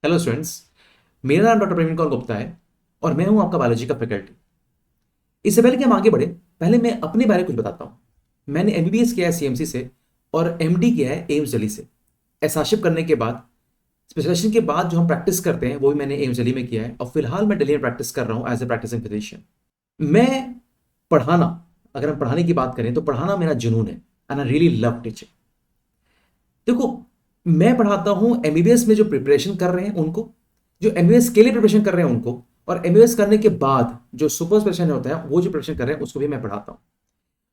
Hello students. मेरा नाम doctor Praveen Kaur Gupta है और मैं हूं आपका बायोलॉजी का फैकल्टी। इससे पहले कि हम आगे बढ़े, पहले मैं अपने बारे में कुछ बताता हूं। मैंने एमबीबीएस किया है सीएमसी से और एमडी किया है एम्स दिल्ली से। एसआरशिप करने के बाद, स्पेशलाइजेशन के बाद जो हम प्रैक्टिस करते हैं वो भी मैंने एम्स दिल्ली में किया है और फिलहाल मैं दिल्ली में प्रैक्टिस कर रहा हूं एज ए प्रैक्टिसिंग फिजिशियन। मैं पढ़ाना, अगर हम पढ़ाने की बात करें तो पढ़ाना मेरा जुनून है and I really love teaching. देखो, मैं पढ़ाता हूं एमबीबीएस में जो प्रिपरेशन कर रहे हैं उनको, जो एमबीबीएस के लिए प्रिपरेशन कर रहे हैं उनको, और एमबीबीएस करने के बाद जो सुपर स्पेशल होता है वो जो प्रिपरेशन कर रहे हैं उसको भी मैं पढ़ाता हूं।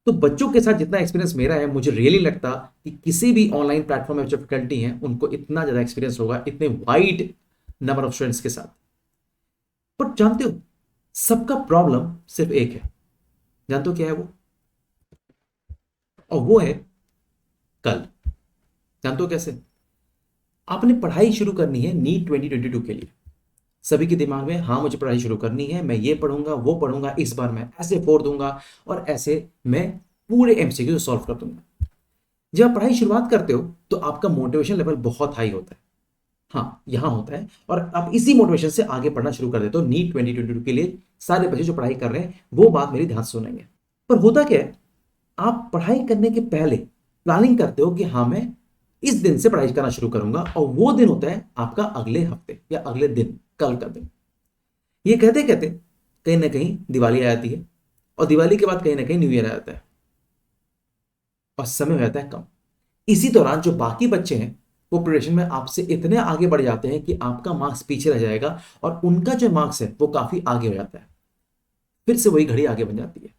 तो बच्चों के साथ जितना एक्सपीरियंस मेरा है, मुझे रियली लगता कि किसी भी ऑनलाइन प्लेटफॉर्म में जो फैकल्टी हैं उनको इतना ज्यादा एक्सपीरियंस होगा इतने वाइड नंबर ऑफ स्टूडेंट्स के साथ। बट जानते हो, सबका प्रॉब्लम सिर्फ एक है। जानते हो क्या है वो? और वो है कल। जानते हो कैसे? आपने पढ़ाई शुरू करनी है नीट 2022 के लिए। सभी के दिमाग में, हाँ मुझे पढ़ाई शुरू करनी है, मैं ये पढ़ूंगा वो पढ़ूंगा, इस बार मैं ऐसे फोड़ दूंगा और ऐसे मैं पूरे एमसीक्यू सॉल्व कर दूंगा। जब आप पढ़ाई शुरुआत करते हो तो आपका मोटिवेशन लेवल बहुत हाई होता है। हाँ, यहां होता है, और आप इसी मोटिवेशन से आगे पढ़ना शुरू कर देते हो। नीट 2022 के लिए सारे बच्चे जो पढ़ाई कर रहे हैं वो बात मेरी ध्यान से सुनेंगे। पर होता क्या है, आप पढ़ाई करने के पहले प्लानिंग करते हो कि हाँ मैं इस दिन से पढ़ाई करना शुरू करूंगा, और वो दिन होता है आपका अगले हफ्ते या अगले दिन, कल का दिन। ये कहते कहते कहीं ना कहीं दिवाली आ जाती है, और दिवाली के बाद कहीं ना कहीं न्यू ईयर आ जाता है और समय हो जाता है कम। इसी दौरान जो बाकी बच्चे हैं वो प्रिपरेशन में आपसे इतने आगे बढ़ जाते हैं कि आपका मार्क्स पीछे रह जाएगा और उनका जो मार्क्स है वो काफी आगे हो जाता है। फिर से वही घड़ी आगे बन जाती है।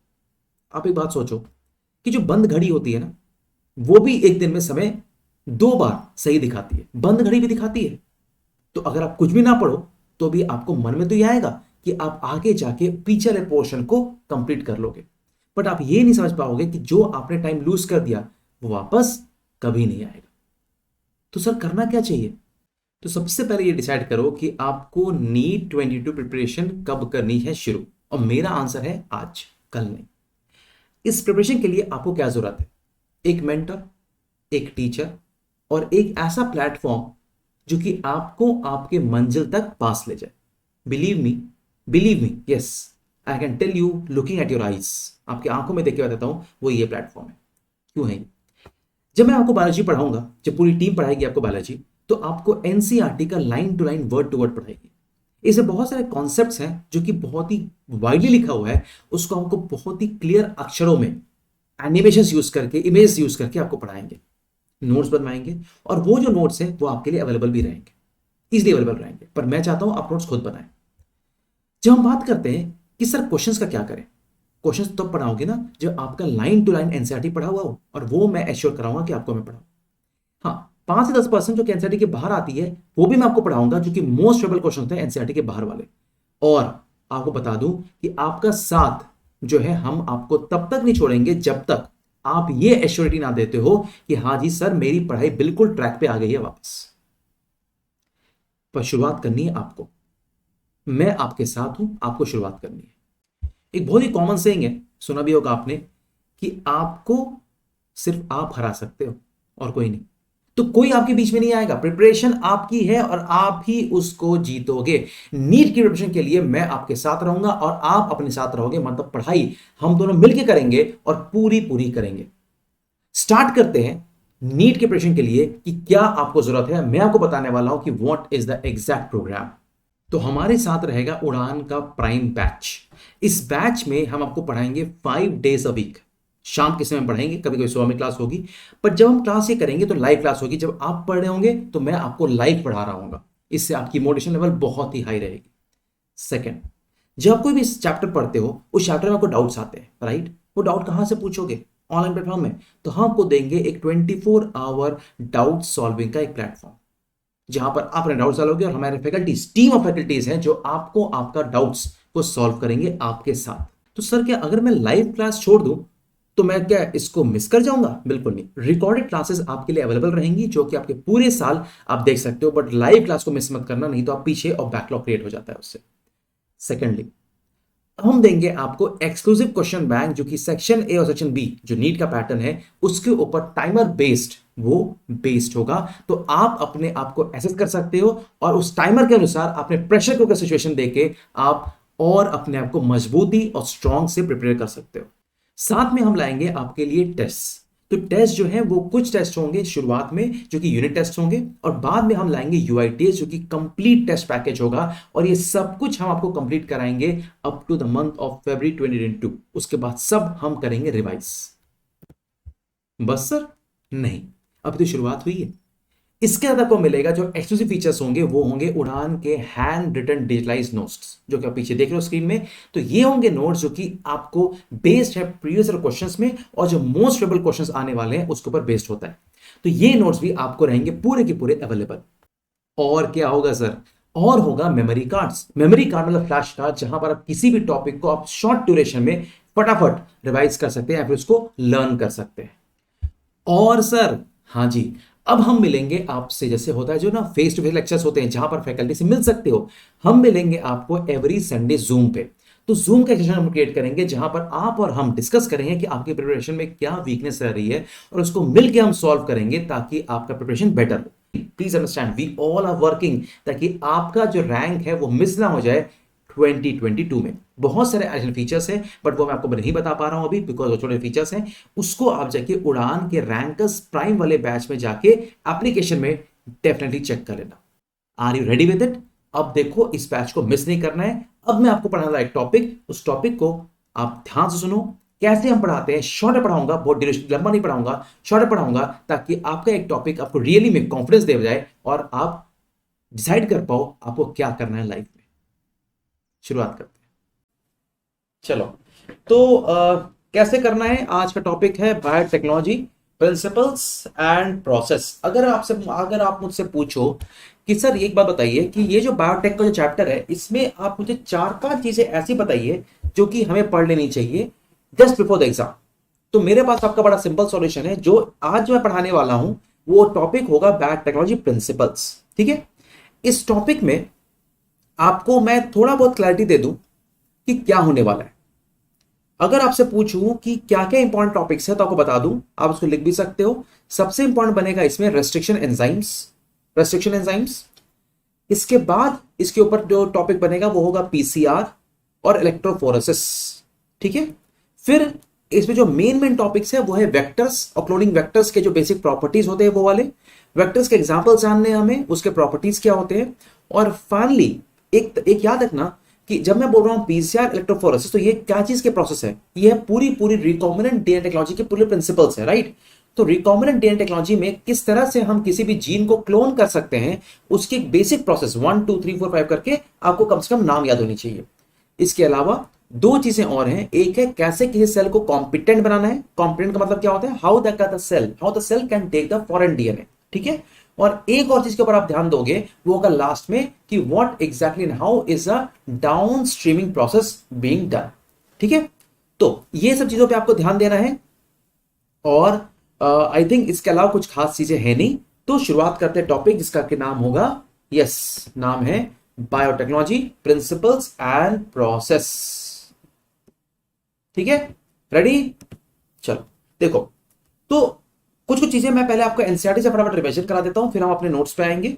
आप एक बात सोचो कि जो बंद घड़ी होती है ना, वो भी एक दिन में समय दो बार सही दिखाती है, बंद घड़ी भी दिखाती है। तो अगर आप कुछ भी ना पढ़ो तो भी आपको मन में तो ये आएगा कि आप आगे जाके पीछे वाले पोर्शन को कंप्लीट कर लोगे। बट आप ये नहीं समझ पाओगे कि जो आपने टाइम लूज कर दिया वो वापस कभी नहीं आएगा। तो सर करना क्या चाहिए? तो सबसे पहले ये डिसाइड करो कि आपको नीट 22 प्रिपरेशन कब करनी है शुरू। और मेरा आंसर है आज, कल नहीं। इस प्रिपरेशन के लिए आपको क्या जरूरत है? एक मेंटर, एक टीचर, और एक ऐसा प्लेटफॉर्म जो कि आपको आपके मंजिल तक पास ले जाए। Believe me, believe me, yes, I can tell you looking at your eyes. आपकी आंखों में देख के बताता हूं वो ये प्लेटफॉर्म है। क्यों है ये? जब मैं आपको बायोलॉजी पढ़ाऊंगा, जब पूरी टीम पढ़ाएगी आपको बायोलॉजी, तो आपको एनसीईआरटी का line to line word to word पढ़ाएगी। इसमें बहुत सारे कॉन्सेप्ट्स हैं जो कि बहुत ही वाइडली लिखा हुआ है, उसको आपको बहुत ही क्लियर अक्षरों में एनिमेशन यूज करके, इमेज यूज करके आपको पढ़ाएंगे, नोट्स बनवाएंगे, और वो जो नोट्स हैं वो आपके लिए अवेलेबल भी रहेंगे, इजीली अवेलेबल रहेंगे। पर मैं चाहता हूं आप नोट्स खुद बनाएं। जब हम बात करते हैं कि सर क्वेश्चंस का क्या करें, क्वेश्चंस तो पढ़ाओगे ना जब आपका लाइन टू लाइन एनसीईआरटी पढ़ा हुआ हो, और वो मैं एश्योर कराऊंगा कि आपको मैं पढ़ाऊं। हाँ, 5 से 10% जो कि एनसीईआरटी के बाहर आती है वो भी मैं आपको पढ़ाऊंगा, जो कि मोस्ट फेवरेबल क्वेश्चन होते हैं एनसीईआरटी के बाहर वाले। और आपको बता दूं कि आपका साथ जो है हम आपको तब तक नहीं छोड़ेंगे जब तक आप ये एश्योरिटी ना देते हो कि हाँ जी सर मेरी पढ़ाई बिल्कुल ट्रैक पे आ गई है वापस। पर शुरुआत करनी है आपको। मैं आपके साथ हूं, आपको शुरुआत करनी है। एक बहुत ही कॉमन सेइंग है, सुना भी होगा आपने, कि आपको सिर्फ आप हरा सकते हो और कोई नहीं। तो कोई आपके बीच में नहीं आएगा, प्रिपरेशन आपकी है और आप ही उसको जीतोगे। नीट की प्रिपरेशन के लिए मैं आपके साथ रहूंगा और आप अपने साथ रहोगे, मतलब पढ़ाई हम दोनों मिलकर करेंगे और पूरी पूरी करेंगे। स्टार्ट करते हैं नीट के प्रिपरेशन के लिए कि क्या आपको जरूरत है। मैं आपको बताने वाला हूं कि what is the exact programme. तो हमारे साथ रहेगा उड़ान का प्राइम बैच। इस बैच में हम आपको पढ़ाएंगे 5 डेज अ वीक। शाम के समय पढ़ाएंगे, कभी कभी सुबह में क्लास होगी, पर जब हम क्लास ये करेंगे तो लाइव क्लास होगी। जब आप पढ़ रहे होंगे तो मैं आपको लाइव पढ़ा रहा हूंगा। इससे आपकी मोटिवेशन लेवल बहुत ही हाई रहेगी। सेकंड, जब आप कोई भी चैप्टर पढ़ते हो उस चैप्टर में आपको डाउट्स आते हैं, राइट? वो डाउट कहां से पूछोगे? ऑनलाइन प्लेटफॉर्म में। तो हम आपको देंगे एक 24 आवर डाउट सॉल्विंग का एक प्लेटफॉर्म, जहां पर आप अपने डाउट्स डालोगे और हमारे फैकल्टीज, टीम ऑफ फैकल्टीज हैं जो आपको आपका डाउट्स को सॉल्व करेंगे आपके साथ। तो सर क्या अगर मैं लाइव क्लास छोड़ दूं तो मैं क्या इसको मिस कर जाऊंगा? बिल्कुल नहीं, रिकॉर्डेड क्लासेस आपके लिए अवेलेबल रहेंगी जो कि आपके पूरे साल आप देख सकते हो। बट लाइव क्लास को मिस मत करना, नहीं तो आप पीछे और बैकलॉग क्रिएट हो जाता है उससे। सेकेंडली, अब हम देंगे आपको एक्सक्लूसिव क्वेश्चन बैंक, जो कि सेक्शन ए और सेक्शन बी जो नीट का पैटर्न है उसके ऊपर टाइमर बेस्ड वो बेस्ड होगा। तो आप अपने आप को एसेस कर सकते हो और उस टाइमर के अनुसार अपने प्रेशर कुकर सिचुएशन देके आप और अपने आप को मजबूती और स्ट्रांग से प्रिपेयर कर सकते हो। साथ में हम लाएंगे आपके लिए टेस्ट। तो टेस्ट जो है वो कुछ टेस्ट होंगे शुरुआत में जो कि यूनिट टेस्ट होंगे, और बाद में हम लाएंगे यूआई टेस्ट जो कि कंप्लीट टेस्ट पैकेज होगा। और ये सब कुछ हम आपको कंप्लीट कराएंगे up to the month of February 2022। उसके बाद सब हम करेंगे रिवाइज। बस सर नहीं, अब तो शुरुआत हुई है। इसके अंदर को मिलेगा जो एक्सक्लूसिव फीचर्स होंगे वो होंगे उड़ान के हैंड रिटन डिजिटलाइज नोट्स, जो कि आप पीछे देख रहे हो स्क्रीन में। तो ये होंगे नोट्स जो कि आपको बेस्ड है प्रीवियस क्वेश्चंस में, और जो मोस्ट फेवरेबल क्वेश्चंस आने वाले हैं उसके ऊपर बेस्ड होता है। तो ये नोट्स भी आपको रहेंगे पूरे के पूरे अवेलेबल। और क्या होगा सर? और होगा मेमोरी कार्ड्स। मेमोरी कार्ड मतलब फ्लैश कार्ड, जहां पर आप किसी भी टॉपिक को आप शॉर्ट ड्यूरेशन में फटाफट रिवाइज कर सकते हैं या फिर उसको लर्न कर सकते हैं। और सर हाँ जी, अब हम मिलेंगे आपसे, जैसे होता है जो ना फेस टू फेस लेक्चर्स होते हैं जहां पर फैकल्टी से मिल सकते हो, हम मिलेंगे आपको एवरी संडे जूम पे। तो जूम का सेशन हम क्रिएट करेंगे जहां पर आप और हम डिस्कस करेंगे कि आपकी प्रिपरेशन में क्या वीकनेस रह रही है, और उसको मिलकर हम सॉल्व करेंगे ताकि आपका प्रिपरेशन बेटर हो। Please understand we all are working ताकि आपका जो रैंक है वो मिस ना हो जाए 2022 में। बहुत सारे एडिशनल फीचर्स हैं बट वो मैं आपको नहीं बता पा रहा हूं अभी, बिकॉज वो छोटे फीचर्स हैं। उसको आप जाके उड़ान के रैंकर्स प्राइम वाले बैच में जाके एप्लीकेशन में डेफिनेटली चेक कर लेना। Are you ready with it? अब देखो इस बैच को मिस नहीं करना है। अब मैं आपको पढ़ाने वाला एक टॉपिक, उस टॉपिक को आप ध्यान से सुनो। कैसे हम पढ़ाते हैं, शॉर्ट पढ़ाऊंगा, बहुत ड्यूरेशन लंबा नहीं पढ़ाऊंगा, शॉर्ट पढ़ाऊंगा ताकि आपका एक टॉपिक आपको रियली में कॉन्फिडेंस दे जाए और आप डिसाइड कर पाओ आपको क्या करना है लाइफ में। शुरुआत करते हैं। चलो, तो कैसे करना है? आज का टॉपिक है बायोटेक्नोलॉजी प्रिंसिपल्स एंड प्रोसेस। अगर आप मुझसे पूछो कि सर एक बात बताइए कि ये जो बायोटेक का जो चैप्टर है इसमें आप मुझे 4-5 चीजें ऐसी बताइए जो कि हमें पढ़ लेनी चाहिए जस्ट बिफोर द एग्जाम। तो मेरे पास आपका बड़ा सिंपल सॉल्यूशन है। जो आज मैं पढ़ाने वाला हूं वो टॉपिक होगा बायोटेक्नोलॉजी प्रिंसिपल्स। ठीक है, इस टॉपिक में आपको मैं थोड़ा बहुत क्लैरिटी दे दूं कि क्या होने वाला है। अगर आपसे पूछूं कि क्या क्या इंपॉर्टेंट टॉपिक्स है तो आपको बता दूं, आप उसको लिख भी सकते हो। सबसे इंपॉर्टेंट बनेगा इसमें रेस्ट्रिक्शन एंजाइम्स। इसके बाद इसके ऊपर जो टॉपिक बनेगा वो होगा पीसीआर और इलेक्ट्रोफोरेसिस। ठीक है, फिर इसमें जो मेन टॉपिक्स है वो है वेक्टर्स और क्लोनिंग वेक्टर्स के जो बेसिक प्रॉपर्टीज होते हैं वो वाले वेक्टर्स के एग्जांपल्स जानने हैं हमें, उसके प्रॉपर्टीज क्या होते हैं। और फाइनली एक याद रखना कि जब मैं बोल रहा हूं पीसीआर इलेक्ट्रोफोरेसिस तो ये क्या चीज के प्रोसेस है? ये पूरी रिकॉम्बिनेंट डीएनए टेक्नोलॉजी के पूरे प्रिंसिपल्स है, राइट। तो रिकॉम्बिनेंट डीएनए टेक्नोलॉजी में किस तरह से हम किसी भी जीन को क्लोन कर सकते हैं उसकी बेसिक प्रोसेस 1 2 3 4 5 करके आपको कम से कम नाम याद होनी चाहिए। इसके अलावा दो चीजें और हैं। एक है कैसे किसी सेल को कॉम्पिटेंट बनाना है। कॉम्पिटेंट का मतलब क्या होता है? How the cell can take the foreign DNA. ठीक है, और एक और चीज के ऊपर आप ध्यान दोगे वो होगा लास्ट में कि what exactly how is a down streaming process being done. ठीक है, तो ये सब चीजों पे आपको ध्यान देना है। और आई थिंक इसके अलावा कुछ खास चीजें है नहीं। तो शुरुआत करते हैं टॉपिक जिसका के नाम होगा, नाम है बायोटेक्नोलॉजी प्रिंसिपल्स एंड प्रोसेस। ठीक है, रेडी? चलो देखो, तो कुछ चीजें मैं पहले आपको एनसीईआरटी से फटाफट रिवीजन करा देता हूं, फिर हम अपने नोट्स पे आएंगे।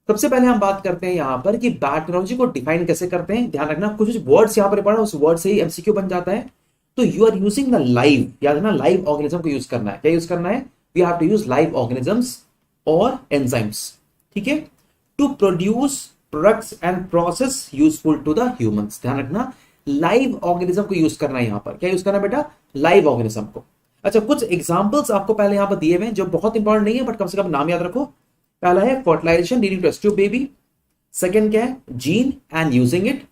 सबसे पहले हम बात करते हैं यहां पर कि बायोटेक्नोलॉजी को डिफाइन कैसे करते हैं। ध्यान रखना कुछ वर्ड्स यहां पर पढ़ना, उस वर्ड से ही एमसीक्यू बन जाता है। तो you are using the live, याद रखना लाइव ऑर्गेनिज्म को यूज करना है। क्या यूज करना है? We have to use live organisms और एंजाइम्स। ठीक है, to produce products and process useful to the humans. ध्यान रखना लाइव ऑर्गेनिज्म को यूज करना है। यहां पर क्या यूज करना है बेटा? लाइव ऑर्गेनिज्म को। अच्छा, कुछ एग्जांपल्स आपको पहले यहां पर दिए हुए हैं जो बहुत इंपॉर्टेंट नहीं है बट कम से कम नाम याद रखो। पहला है fertilisation leading to test tube baby. Second क्या है? Gene and using it.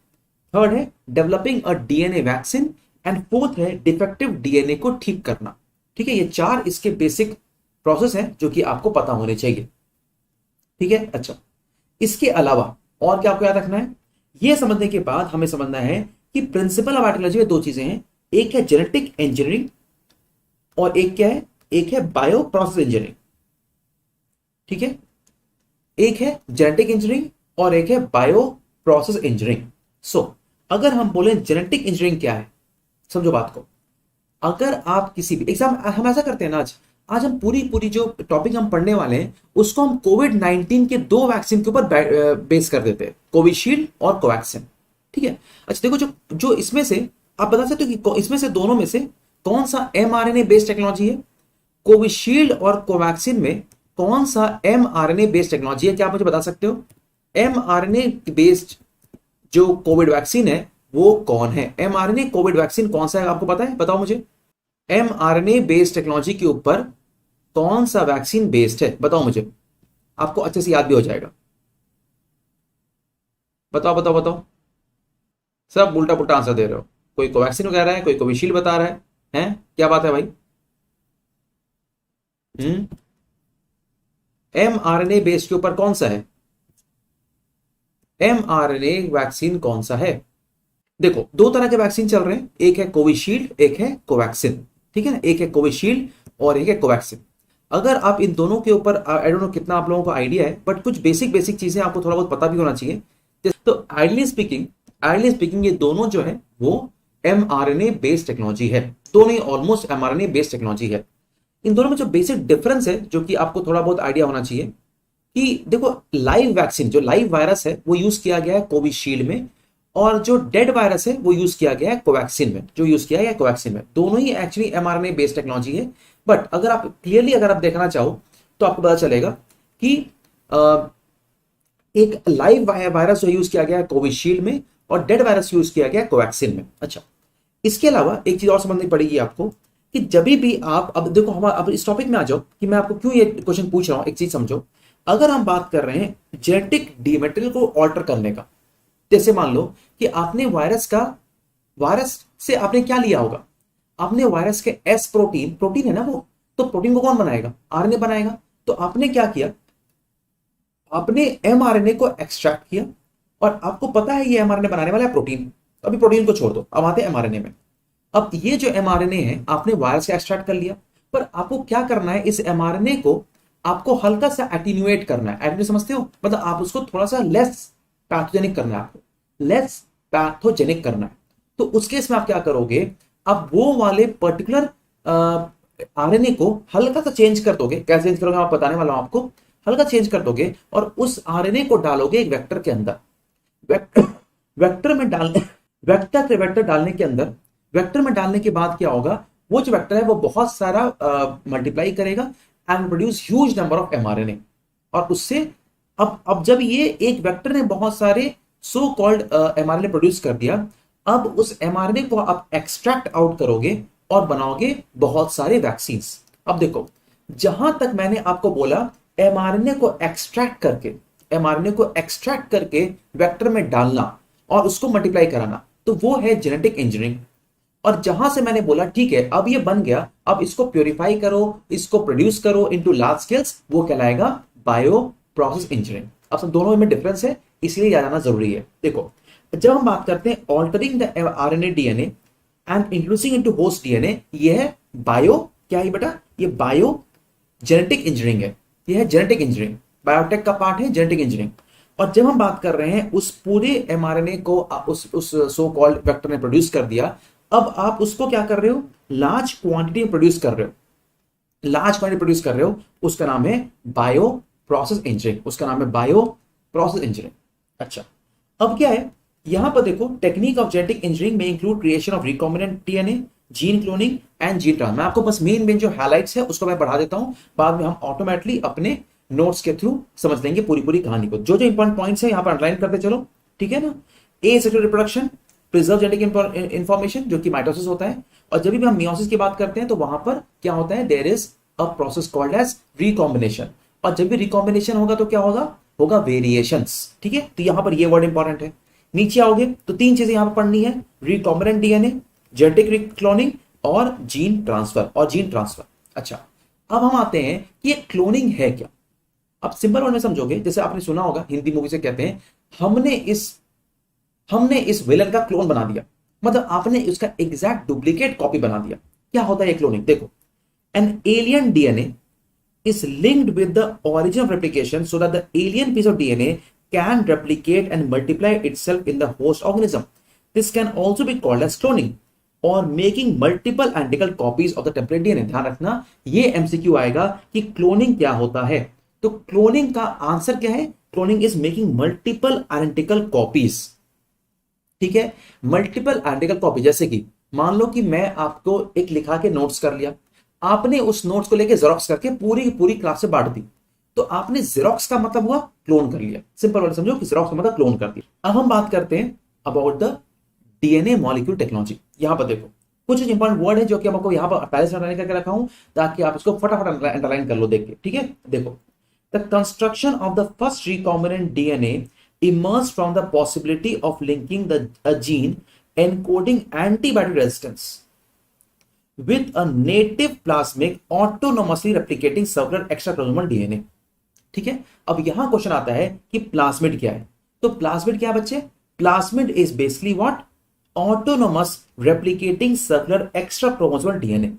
Third है developing a DNA vaccine. And fourth है डिफेक्टिव डीएनए को ठीक करना। ठीक है, ये 4 इसके बेसिक प्रोसेस हैं जो कि आपको पता होने चाहिए। ठीक है, अच्छा इसके अलावा और क्या आपको याद रखना है? यह समझने के बाद हमें समझना है कि प्रिंसिपल ऑफ बायोटेक्नोलॉजी में 2 चीजें हैं। एक है जेनेटिक इंजीनियरिंग और एक क्या है? एक है बायो प्रोसेस इंजीनियरिंग। ठीक है, एक है जेनेटिक इंजीनियरिंग और एक है बायो प्रोसेस इंजीनियरिंग। सो अगर हम बोले जेनेटिक इंजीनियरिंग क्या है, समझो बात को। अगर आप किसी भी एग्जाम, हम ऐसा करते हैं ना, आज आज हम पूरी पूरी जो टॉपिक हम पढ़ने वाले हैं उसको हम कोविड-19 के दो वैक्सीन के ऊपर बेस कर देते हैं, कोविशील्ड और कोवैक्सिन। ठीक है। अच्छा देखो, जो जो इसमें से आप बता सकते हो कि इसमें से दोनों में से कौन सा एमआरएनए बेस्ड टेक्नोलॉजी है? कोविशील्ड और कोवैक्सिन में कौन सा एमआरएनए बेस्ड टेक्नोलॉजी है? क्या आप मुझे बता सकते हो? एमआरएनए बेस्ड जो कोविड वैक्सीन है वो कौन है? एमआरएनए कोविड वैक्सीन कौन सा है, आपको पता है? बताओ मुझे। एमआरएनए बेस्ड टेक्नोलॉजी के ऊपर कौन सा वैक्सीन बेस्ड है, बताओ मुझे, आपको अच्छे से याद भी हो जाएगा। बताओ बताओ बताओ। सब उल्टा पुल्टा आंसर दे रहे हो, कोई कोवैक्सीन कह रहा है, कोई कोविशील्ड बता रहा है। हैं, क्या बात है भाई? एमआरएनए बेस्ड के ऊपर कौन सा है? एमआरएनए वैक्सीन कौन सा है? देखो, दो तरह के वैक्सीन चल रहे हैं, एक है कोविशील्ड, एक है कोवैक्सिन। ठीक है ना, एक है कोविशील्ड और एक है कोवैक्सिन। अगर आप इन दोनों के ऊपर, आई डोंट नो कितना आप लोगों को आइडिया है, बट कुछ बेसिक बेसिक चीजें आपको थोड़ा बहुत पता भी होना चाहिए। तो आइडली स्पीकिंग ये दोनों जो है वो एमआरएनए बेस्ड टेक्नोलॉजी है। दोनों ही ऑलमोस्ट एमआरएनए बेस्ड टेक्नोलॉजी है। इन दोनों में जो बेसिक डिफरेंस है, जो कि आपको थोड़ा बहुत आइडिया होना चाहिए, कि देखो, लाइव वैक्सीन, जो लाइव वायरस है वो यूज किया गया है कोविशील्ड में, और जो डेड वायरस है वो यूज किया गया है कोवैक्सिन में। जो यूज किया गया है कोवैक्सिन में, दोनों ही एक्चुअली एमआरएनए बेस्ड टेक्नोलॉजी है। बट अगर आप क्लियरली अगर आप देखना चाहो तो आपको पता चलेगा कि एक लाइव वायरस जो यूज किया गया है कोविशील्ड में, और डेड वायरस यूज किया गया है कोवैक्सिन में। अच्छा, इसके अलावा एक चीज और समझनी पड़ेगी आपको, कि जब भी आप, अब देखो, हम अब इस टॉपिक में आ जाओ कि मैं आपको क्यों ये क्वेश्चन पूछ रहा हूं। एक चीज समझो, अगर हम बात कर रहे हैं जेनेटिक डी मटेरियल को ऑल्टर करने का, जैसे मान लो कि आपने वायरस से आपने क्या लिया होगा? आपने वायरस के एस प्रोटीन, प्रोटीन है ना वो, तो प्रोटीन को कौन बनाएगा? आरएनए बनाएगा। तो आपने क्या किया? आपने एमआरएनए को एक्सट्रैक्ट किया, और आपको पता है ये एमआरएनए बनाने वाला है प्रोटीन। अभी प्रोटीन को छोड़ दो, अब आते हैं एमआरएनए में। अब ये जो एमआरएनए है, आपने वायरस से एक्सट्रैक्ट कर लिया, पर आपको क्या करना है? इस एमआरएनए को आपको हल्का सा एटीन्यूएट करना है। एटीन्यूएट समझते हो? मतलब आप उसको थोड़ा सा लेस पैथोजेनिक करना है, आपको लेस पैथोजेनिक करना है। तो उस केस में आप क्या करोगे? आप वो वाले पर्टिकुलर आरएनए को हल्का सा चेंज कर दोगे। कैसे चेंज करोगे आप बताने वाला हूं आपको। हल्का चेंज कर दोगे और उस आरएनए को डालोगे एक वेक्टर के अंदर। वेक्टर में डालने वेक्टर डालने के अंदर, वेक्टर में डालने के बाद क्या होगा? वो जो वेक्टर है वो बहुत सारा मल्टीप्लाई करेगा and produce huge number of mRNA. और उससे अब जब ये एक वेक्टर ने बहुत सारे सो कॉल्ड एमआरएनए प्रोड्यूस कर दिया, अब उस एमआरएनए को आप एक्सट्रैक्ट आउट करोगे और बनाओगे बहुत सारे वैक्सीन। अब देखो, जहां तक मैंने आपको बोला एमआरएनए को एक्सट्रैक्ट करके वेक्टर में डालना और उसको मल्टीप्लाई कराना, तो वो है जेनेटिक इंजीनियरिंग। और जहां से मैंने बोला ठीक है अब ये बन गया, अब इसको प्योरीफाई करो, इसको प्रोड्यूस करो इनटू लार्ज स्केल्स, वो कहलाएगा बायो प्रोसेस इंजीनियरिंग। अब सब दोनों में डिफरेंस है, इसलिए याद आना जरूरी है। देखो, जब हम बात करते हैं altering the RNA DNA and introducing into host DNA, ये है बायो, क्या है बेटा? ये बायो जेनेटिक इंजीनियरिंग है। ये है जेनेटिक इंजीनियरिंग, बायोटेक का पार्ट है जेनेटिक इंजीनियरिंग। और जब हम बात कर रहे हैं उस पूरे एमआरएनए को उस सो कॉल्ड वेक्टर ने प्रोड्यूस कर दिया, अब आप उसको क्या कर रहे हो? लार्ज क्वांटिटी में प्रोड्यूस कर रहे हो। लार्ज क्वांटिटी प्रोड्यूस कर रहे हो, उसका नाम है बायो प्रोसेस इंजीनियरिंग। उसका नाम है बायो प्रोसेस इंजीनियरिंग। अच्छा, अब क्या है यहां पर देखो, टेक्निक ऑफ जेनेटिक इंजीनियरिंग में include creation of recombinant DNA, gene cloning and gene transfer. मैं आपको बस मेन जो हाइलाइट्स है उसको मैं बढ़ा देता हूं, बाद में हम ऑटोमेटिकली अपने नोट्स के थ्रू समझ लेंगे पूरी पूरी कहानी को। जो जो इंपॉर्टेंट पॉइंट्स है यहां पर अंडरलाइन करते चलो, ठीक है ना। ए sexual reproduction, preserve genetic information जो कि माइटोसिस होता है। और जब भी हम मियोसिस की बात करते हैं तो वहां पर क्या होता है? There is a process called as recombination. और जब भी रिकॉम्बिनेशन होगा तो क्या होगा? होगा वेरिएशंस। ठीक है, तो यहां पर ये वर्ड इंपॉर्टेंट है। नीचे आओगे तो तीन चीजें यहां पर पढ़नी है, रिकॉम्बिनेंट डीएनए, जेनेटिक क्लोनिंग और जीन ट्रांसफर। अच्छा, अब हम आते हैं कि ये क्लोनिंग है क्या। अब सिंपल वर्ड में समझोगे, जैसे आपने सुना होगा हिंदी मूवी से कहते हैं हमने इस विलन का क्लोन बना दिया, मतलब आपने उसका एग्जैक्ट डुप्लीकेट कॉपी बना दिया। क्या होता है ये क्लोनिंग? देखो, an alien DNA is linked with the origin of replication so that the alien piece of DNA can replicate and multiply itself in the host organism. This can also be called as cloning और making multiple identical copies of the template DNA. ध्यान रखना ये MCQ आएगा कि cloning क्या होता है। तो क्लोनिंग का आंसर क्या है? Cloning is making multiple identical copies. ठीक है, मल्टीपल आइडेंटिकल कॉपी। जैसे कि मान लो कि मैं आपको एक लिखा के नोट्स कर लिया, आपने उस नोट्स को लेके जेरोक्स करके पूरी की पूरी क्लास से बांट दी, तो आपने जेरोक्स का मतलब हुआ क्लोन कर लिया। सिंपल वर्ड समझो कि जेरोक्स का मतलब क्लोन कर दिया। अब हम बात करते हैं about the DNA molecule technology. यहां पर देखो कुछ इंपॉर्टेंट वर्ड है जो कि मैं आपको यहां पर पहले से अंडरलाइन करके रखा हूं ताकि आप इसको फटाफट अंडरलाइन कर लो देख के। ठीक है, देखो the construction of the first recombinant DNA emerged from the possibility of linking a gene encoding antibiotic resistance with a native plasmid autonomously replicating circular extrachromosomal DNA। ठीक है, अब यहां क्वेश्चन आता है कि प्लाज्मिड क्या है। तो प्लाज्मिड क्या है बच्चे? Plasmid is basically what? Autonomous replicating circular extra chromosomal DNA.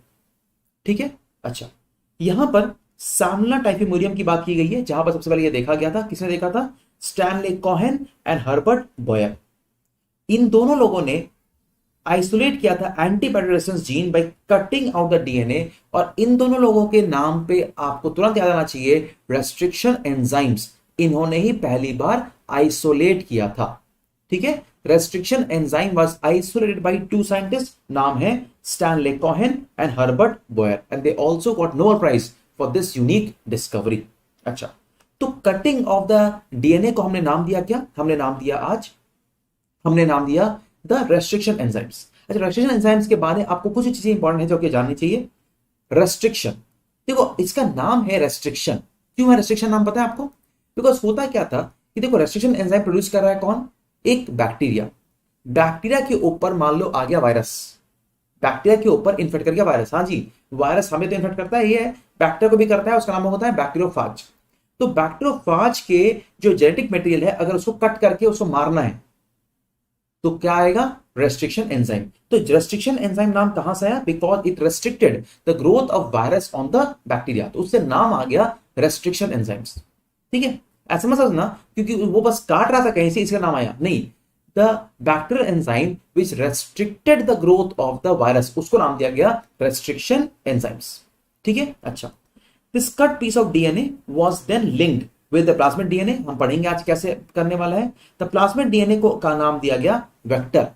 ठीक है, अच्छा यहां पर सामला टाइफिमोरियम की बात की गई है, जहां पर सबसे पहले यह देखा गया था। किसने देखा था? Stanley Cohen and Herbert Boyer. इन दोनों लोगों ने आइसोलेट किया था antibiotic resistance gene by cutting out the DNA, और इन दोनों लोगों के नाम पे आपको तुरंत याद आना चाहिए रेस्ट्रिक्शन एंजाइम्स। इन्होंने ही पहली बार आइसोलेट किया था। ठीक है, restriction enzyme was isolated by two scientist, नाम है Stanley Cohen and Herbert Boyer, and they also got Nobel prize for this unique discovery. अच्छा, तो कटिंग ऑफ द डीएनए को हमने नाम दिया क्या? हमने नाम दिया द रेस्ट्रिक्शन एंजाइम्स। अच्छा, रेस्ट्रिक्शन एंजाइम्स के बारे में आपको कुछ चीजें इंपॉर्टेंट है जो कि जाननी चाहिए। रेस्ट्रिक्शन, देखो इसका नाम है रेस्ट्रिक्शन। क्यों है रेस्ट्रिक्शन नाम पता है आपको? बिकॉज होता क्या था कि देखो रेस्ट्रिक्शन एंजाइम प्रोड्यूस कर रहा है कौन? एक बैक्टीरिया। बैक्टीरिया के ऊपर मान लो आ गया वायरस, बैक्टीरिया के ऊपर इन्फेक्ट कर गया वायरस। हाँ जी, वायरस हमें तो इन्फेक्ट करता है, ये है बैक्टीरिया को भी करता है, उसका नाम होता है बैक्टीरियोफाज। तो बैक्टीरियोफाज के जो जेनेटिक मटेरियल है अगर उसको कट करके उसको मारना है तो क्या आएगा? Restriction enzyme. तो रेस्ट्रिक्शन एंजाइम नाम कहां से आया? Because it restricted the growth of virus on the bacteria, तो उससे नाम आ गया रेस्ट्रिक्शन एंजाइम्स। ठीक है, ऐसा मत समझना क्योंकि वो बस काट रहा था कहीं से इसका नाम आया, नहीं। The bacterial enzyme which restricted the growth of the virus, उसको नाम दिया गया रेस्ट्रिक्शन एंजाइम्स। ठीक है, अच्छा this cut piece of DNA was then linked with the plasmid DNA. हम पढ़ेंगे आज कैसे करने वाला है। द प्लाज्मिड डीएनए को का नाम दिया गया vector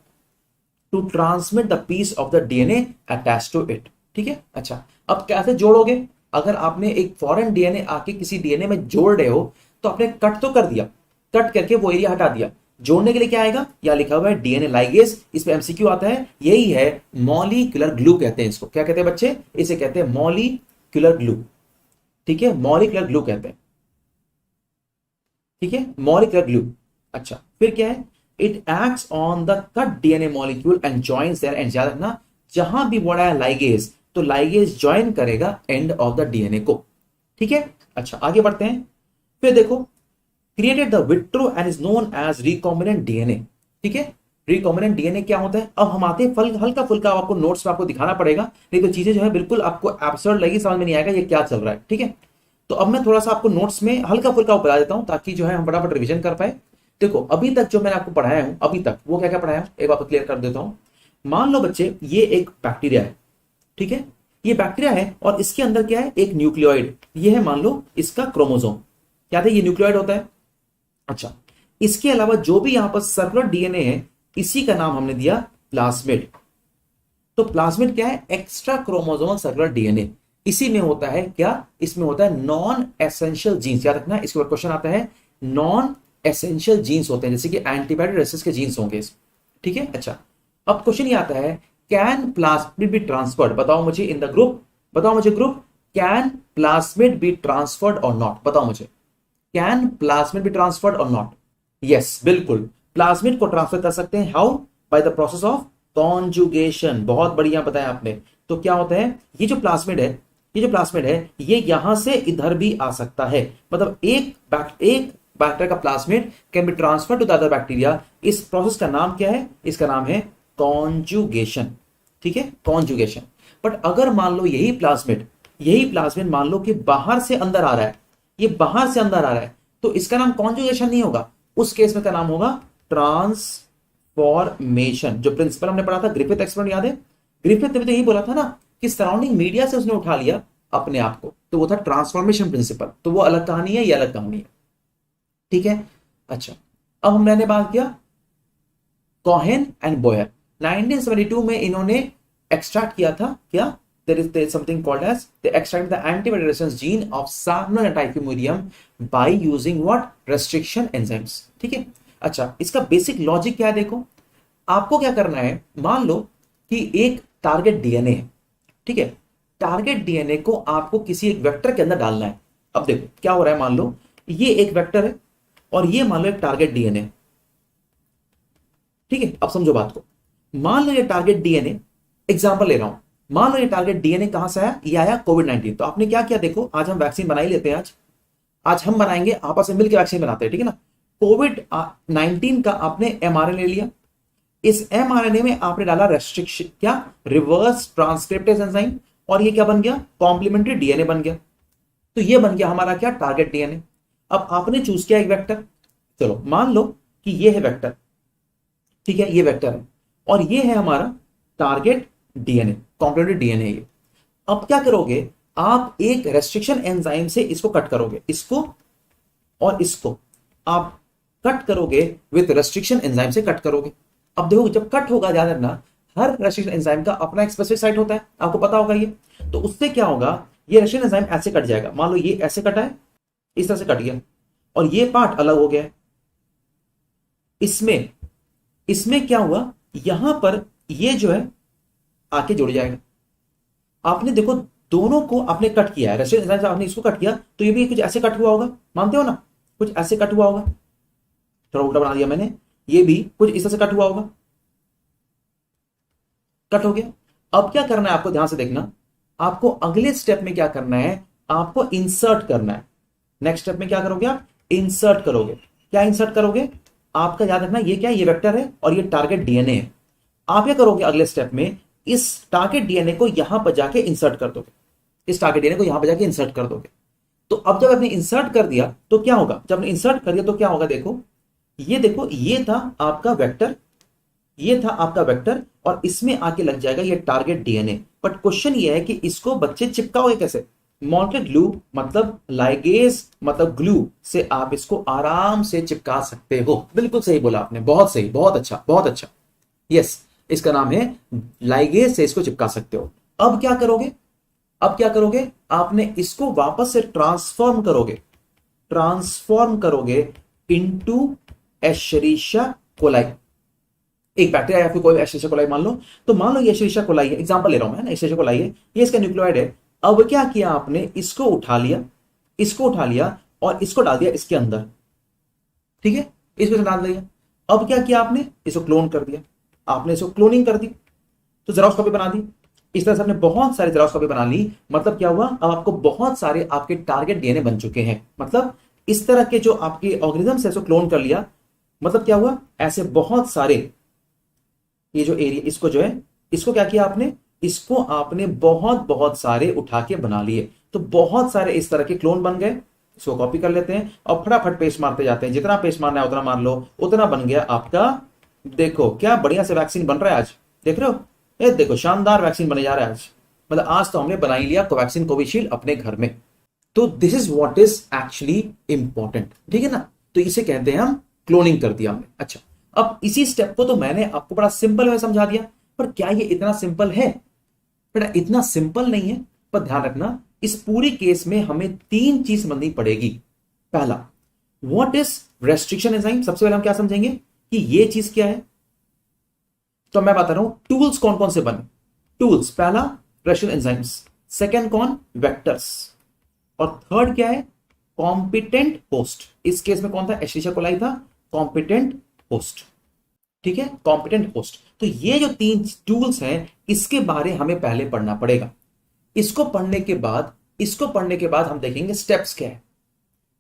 to transmit the piece of the DNA attached to it. ठीक है, अच्छा अब कैसे जोड़ोगे? अगर आपने एक फॉरेन डीएनए आके किसी डीएनए में जोड़ रहे हो तो आपने कट तो कर दिया, कट करके वो एरिया हटा दिया। जोड़ने के लिए क्या आएगा? या लिखा हुआ है डीएनए लाइगेज, इस पे एमसीक्यू आता है। यही है मॉलिक्यूलर ग्लू कहते हैं इसको। क्या कहते हैं बच्चे? इसे कहते हैं मॉलिक्यूलर ग्लू। ठीक है, मॉलिक्यूलर ग्लू कहते हैं। ठीक है, मॉलिक्यूलर ग्लू। अच्छा फिर क्या है? It acts on the cut DNA molecule and joins their end. याद रखना जहां भी वर्ड आया लाइगेज तो लाइगेज ज्वाइन करेगा एंड ऑफ द डीएनए को। ठीक है, अच्छा आगे बढ़ते हैं। फिर देखो created the vitro and is known as recombinant DNA. ठीक है, रिकॉम्बिनेंट डीएनए क्या होता है? अब हम आते हैं हल्का फुल्का आपको नोट्स में आपको दिखाना पड़ेगा, नहीं तो चीजें जो है बिल्कुल आपको एब्सर्ड लगी, समझ में नहीं आएगा ये क्या चल रहा है। ठीक है, तो अब मैं थोड़ा सा आपको नोट्स में हल्का फुल्का बता देता हूं ताकि जो है हम फटाफट रिवीजन कर पाए। देखो अभी तक जो मैंने आपको पढ़ाया हूं अभी तक वो क्या क्या पढ़ाया हूं एक बार क्लियर कर देता हूं। मान लो बच्चे ये एक बैक्टीरिया है। ठीक है, ये बैक्टीरिया है और इसके अंदर क्या है? एक न्यूक्लियोइड। ये है मान लो इसका क्रोमोसोम। क्या था? ये न्यूक्लियोइड होता है। अच्छा, इसके अलावा जो भी यहां पर सर्कुलर डीएनए है इसी का नाम हमने दिया प्लाज्मिड। तो प्लाज्मिड क्या है? Extra chromosomal circular DNA. इसी में होता है क्या? इसमें होता है नॉन एसेंशियल जीन्स। याद रखना इसके बाद क्वेश्चन आता है नॉन एसेंशियल जीन्स होते हैं, जैसे कि एंटीबायोटिक रेसिस्टेंस के जीन्स होंगे। ठीक है, अच्छा अब क्वेश्चन ये आता है कैन प्लाज्मिड बी ट्रांसफर्ड? बताओ मुझे इन द ग्रुप, बताओ मुझे group, can plasmid be transferred और नॉट? बताओ मुझे, कैन प्लाज्मिड बी ट्रांसफर्ड और नॉट? यस बिल्कुल, प्लाज्मिड को ट्रांसफर कर सकते हैं। How? By the process of conjugation. बहुत बढ़िया बताया आपने। तो क्या होता है? ये जो प्लाज्मिड है, ये जो प्लाज्मिड है ये यहां से इधर भी आ सकता है। मतलब एक बैक्टीरिया का plasmid can be transfer to the other bacteria. इस प्रोसेस का नाम क्या है? इसका नाम है कॉन्जुगेशन। ठीक है, कॉन्जुगेशन। बट अगर मान लो यही प्लाज्मिड मान लो कि बाहर से अंदर आ रहा है, ये बाहर से अंदर आ रहा है, तो इसका नाम कॉन्जुगेशन नहीं होगा। उस केस में का नाम होगा ट्रांसफॉर्मेशन, जो प्रिंसिपल हमने पढ़ा था ग्रिफिथ एक्सपेरिमेंट, याद है? ग्रिफिथ ने भी तो यही बोला था ना कि सराउंडिंग मीडिया से उसने उठा लिया अपने आप को, तो वो था ट्रांसफॉर्मेशन प्रिंसिपल। तो वो अलग कहानी है, ये अलग कहानी है, ठीक है। अच्छा, अब मैंने बात किया कोहेन एंड बोयर। 1972 में इन्होंने एक्सट्रैक्ट किया था क्या, there is something called as they extract the antibody resistance gene of Salmonella typhimurium by using what, restriction enzymes, ठीक है। अच्छा, इसका बेसिक लॉजिक क्या है, देखो आपको क्या करना है, मान लो कि एक टारगेट डीएनए है, ठीक है। टारगेट डीएनए को आपको किसी एक वेक्टर के अंदर डालना है। अब देखो क्या हो रहा है, मान लो ये एक वेक्टर है और ये मान लो एक टारगेट डीएनए, ठीक है। अब समझो बात को, मान लो ये टारगेट डीएनए, एग्जांपल ले रहा हूं, मान लो ये टारगेट डीएनए कहां से आया, ये आया कोविड-19। तो आपने क्या किया, देखो आज हम वैक्सीन बना ही लेते हैं, आज हम बनाएंगे, आपस में मिलकर वैक्सीन बनाते हैं, ठीक है ना। कोविड-19 का आपने एमआरएनए लिया, इस एमआरएनए में आपने डाला रेस्ट्रिक्शन, क्या, रिवर्स ट्रांसक्रिप्टेज एंजाइम, और ये क्या बन गया, कॉम्प्लीमेंट्री डीएनए बन गया। तो ये बन गया हमारा क्या, टारगेट डीएनए। अब आपने चूज किया एक वेक्टर, चलो मान लो कि ये है वेक्टर, ठीक है, ये वेक्टर है और ये है हमारा टारगेट डीएनए, कॉम्प्लीमेंट्री डीएनए ये। अब क्या करोगे, आप एक रेस्ट्रिक्शन एंजाइम से इसको कट करोगे, इसको और इसको आप कट करोगे, विद रेस्ट्रिक्शन एंजाइम से कट करोगे। अब देखो जब कट होगा, याद रखना हर रेस्ट्रिक्शन एंजाइम का अपना एक स्पेसिफिक साइट होता है, आपको पता होगा ये। तो उससे क्या होगा, ये रेस्ट्रिक्शन एंजाइम ऐसे कट जाएगा, मान लो ये ऐसे कटा है, इस तरह से कट गया और ये पार्ट अलग हो गया। इसमें क्या हुआ, यहां पर ये जो है आके जुड़ जाएगा। आपने देखो दोनों को आपने कट किया है, रेस्ट्रिक्शन एंजाइम से आपने इसको कट किया, तो ये भी कुछ ऐसे कट हुआ होगा, मानते हो ना, कुछ ऐसे कट हुआ होगा, थोड़ा उल्टा बना दिया मैंने, ये भी कुछ इस तरह से कट हुआ होगा, कट हो गया। अब क्या करना है आपको, ध्यान से देखना, आपको अगले स्टेप में क्या करना है, आपको इंसर्ट करना है। नेक्स्ट स्टेप में क्या करोगे आप, इंसर्ट करोगे। क्या इंसर्ट करोगे, आपका याद रखना ये क्या है, ये वेक्टर है और ये टारगेट डीएनए है। आप क्या करोगे अगले स्टेप में, इस टारगेट डीएनए को यहां पर जाके इंसर्ट कर दोगे, इस टारगेट डीएनए को यहां पर जाके इंसर्ट कर दोगे। तो अब जब आपने इंसर्ट कर दिया तो क्या होगा, जब आपने इंसर्ट कर दिया तो क्या होगा, देखो ये देखो, ये था आपका वेक्टर, ये था आपका वेक्टर और इसमें आके लग जाएगा ये टारगेट डीएनए। बट क्वेश्चन ये है कि इसको बच्चे चिपकाओगे कैसे, मॉलिक्यूलर ग्लू मतलब लाइगेज मतलब ग्लू से आप इसको आराम से चिपका सकते हो। बिल्कुल सही बोला आपने, बहुत सही, बहुत अच्छा, बहुत अच्छा, यस, इसका नाम है लाइगेज से इसको चिपका सकते हो। अब क्या करोगे, अब क्या करोगे, आपने इसको वापस से ट्रांसफॉर्म करोगे इनटू एशेरिशिया कोलाई। एक बैक्टीरिया या फिर कोई एशेरिशिया कोलाई मान लो, तो मान लो ये एशेरिशिया कोलाई है, एग्जांपल ले रहा हूं मैं ना, एशेरिशिया कोलाई है, ये इसका न्यूक्लियोइड है। अब क्या किया आपने, इसको उठा लिया और इसको डाल दिया इसके अंदर, ठीक है, इसको डाल दिया। अब क्या किया आपने, इसको क्लोन कर दिया, आपने इसको क्लोनिंग कर दी, तो जेरॉक्स कॉपी बना दी। इस तरह से आपने बहुत सारे जेरॉक्स कॉपी बना ली, मतलब क्या हुआ, अब आपको बहुत सारे आपके टारगेट डीएनए बन चुके हैं। मतलब इस तरह के जो आपके ऑर्गेनिज्म है इसको क्लोन कर लिया, मतलब क्या हुआ, ऐसे बहुत सारे, ये जो एरिया, इसको जो है, इसको क्या किया आपने, इसको आपने बहुत बहुत सारे उठा के बना लिए। तो बहुत सारे इस तरह के क्लोन बन गए, इसको कॉपी कर लेते हैं और फटाफट पेस्ट मारते जाते हैं, जितना पेस्ट मारना है उतना मार लो, उतना बन गया आपका। देखो क्या बढ़िया से वैक्सीन बन रहा है आज, देख रहे हो, ये देखो शानदार वैक्सीन बने जा रहा है आज। मतलब आज तो हमने बना ही लिया कोवैक्सीन कोविशील्ड अपने घर में। तो this is what is actually important, ठीक है ना। तो इसे कहते हैं हम क्लोनिंग कर दिया हमने। अच्छा, अब इसी स्टेप को तो मैंने आपको बड़ा सिंपल में समझा दिया, पर क्या ये इतना सिंपल है, बेटा इतना सिंपल नहीं है। पर ध्यान रखना, इस पूरी केस में हमें 3 चीज समझनी पड़ेगी। पहला, व्हाट इज रेस्ट्रिक्शन एंजाइम, सबसे पहले हम क्या समझेंगे कि ये चीज क्या है। तो मैं बता रहा हूं टूल्स कौन कौन से बने, टूल्स, पहला रेस्ट्रिक्शन एंजाइम्स, सेकंड कौन, वेक्टर्स, और थर्ड क्या है, कॉम्पिटेंट होस्ट। इस केस में कौन था, एशेरिशिया कोलाई था, कॉम्पिटेंट होस्ट, ठीक है, कॉम्पिटेंट होस्ट। तो ये जो 3 टूल्स हैं, इसके बारे हमें पहले पढ़ना पड़ेगा। इसको पढ़ने के बाद हम देखेंगे स्टेप्स क्या है,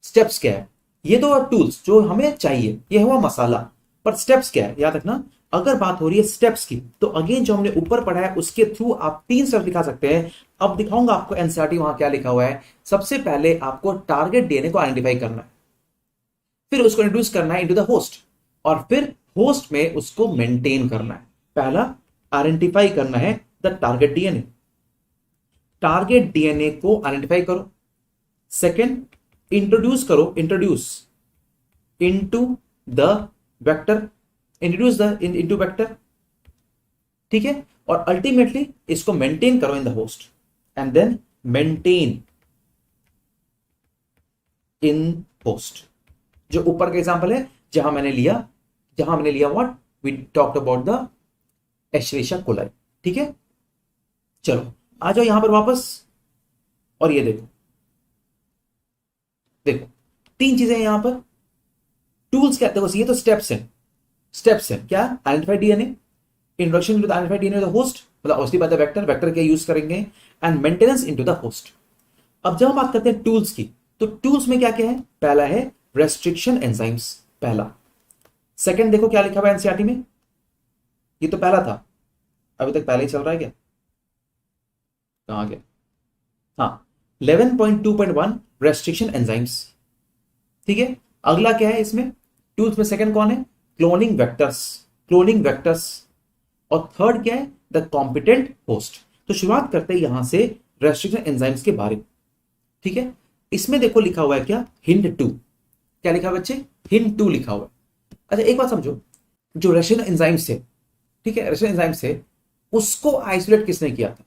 स्टेप्स क्या है। ये तो टूल्स जो हमें चाहिए, ये हुआ मसाला, पर स्टेप्स क्या है, याद रखना। अगर बात हो रही है स्टेप्स की, तो अगेन जो हमने ऊपर पढ़ा है उसके थ्रू आप 3 स्टेप दिखा सकते हैं। अब दिखाऊंगा आपको एनसीईआरटी वहां क्या लिखा हुआ है। सबसे पहले आपको टारगेट डीएनए को आइडेंटिफाई करना है, फिर उसको इंट्रोड्यूस करना है इनटू द होस्ट, और फिर होस्ट में उसको मेंटेन करना है। पहला, आइडेंटिफाई करना है the target DNA, target DNA को आइडेंटिफाई करो। सेकेंड, इंट्रोड्यूस करो, introduce into the vector, introduce the into vector, ठीक है। और अल्टीमेटली इसको मेंटेन करो in the host and then maintain in host. जो ऊपर का एग्जांपल है जहां मैंने लिया what we talked about the Escherichia coli, ठीक है। चलो आ जाओ यहां पर वापस, और ये देखो, देखो तीन चीजें यहां पर। टूल्स क्या, देखो ये तो स्टेप्स हैं क्या, identify DNA, introduction to the identify DNA the host, मतलब उसकी बात है वेक्टर के यूज करेंगे, and maintenance into the host. अब जब हम बात करते हैं टूल्स की, तो टूल्स में क्या क्या है, पहला है रेस्ट्रिक्शन एंजाइम्स, पहला। सेकंड देखो क्या लिखा हुआ है एनसीईआरटी में, ये तो पहला था, अभी तक पहले ही चल रहा है क्या, कहां गया, हाँ 11.2.1 रेस्ट्रिक्शन एंजाइम्स, ठीक है। अगला क्या है इसमें टूल्स में, सेकंड कौन है, क्लोनिंग वेक्टर्स, और थर्ड क्या है, द कॉम्पिटेंट होस्ट। तो शुरुआत करते हैं यहां से रेस्ट्रिक्शन एंजाइम्स के बारे में, ठीक है। इसमें देखो लिखा हुआ है क्या, हिंट 2, क्या लिखा हुआ बच्चे, हिंट 2 लिखा हुआ है। अच्छा एक बात समझो, जो रेस्ट्रिक्शन एंजाइम्स है, ठीक है, रेस्ट्रिक्शन एंजाइम्स है, उसको आइसोलेट किसने किया था,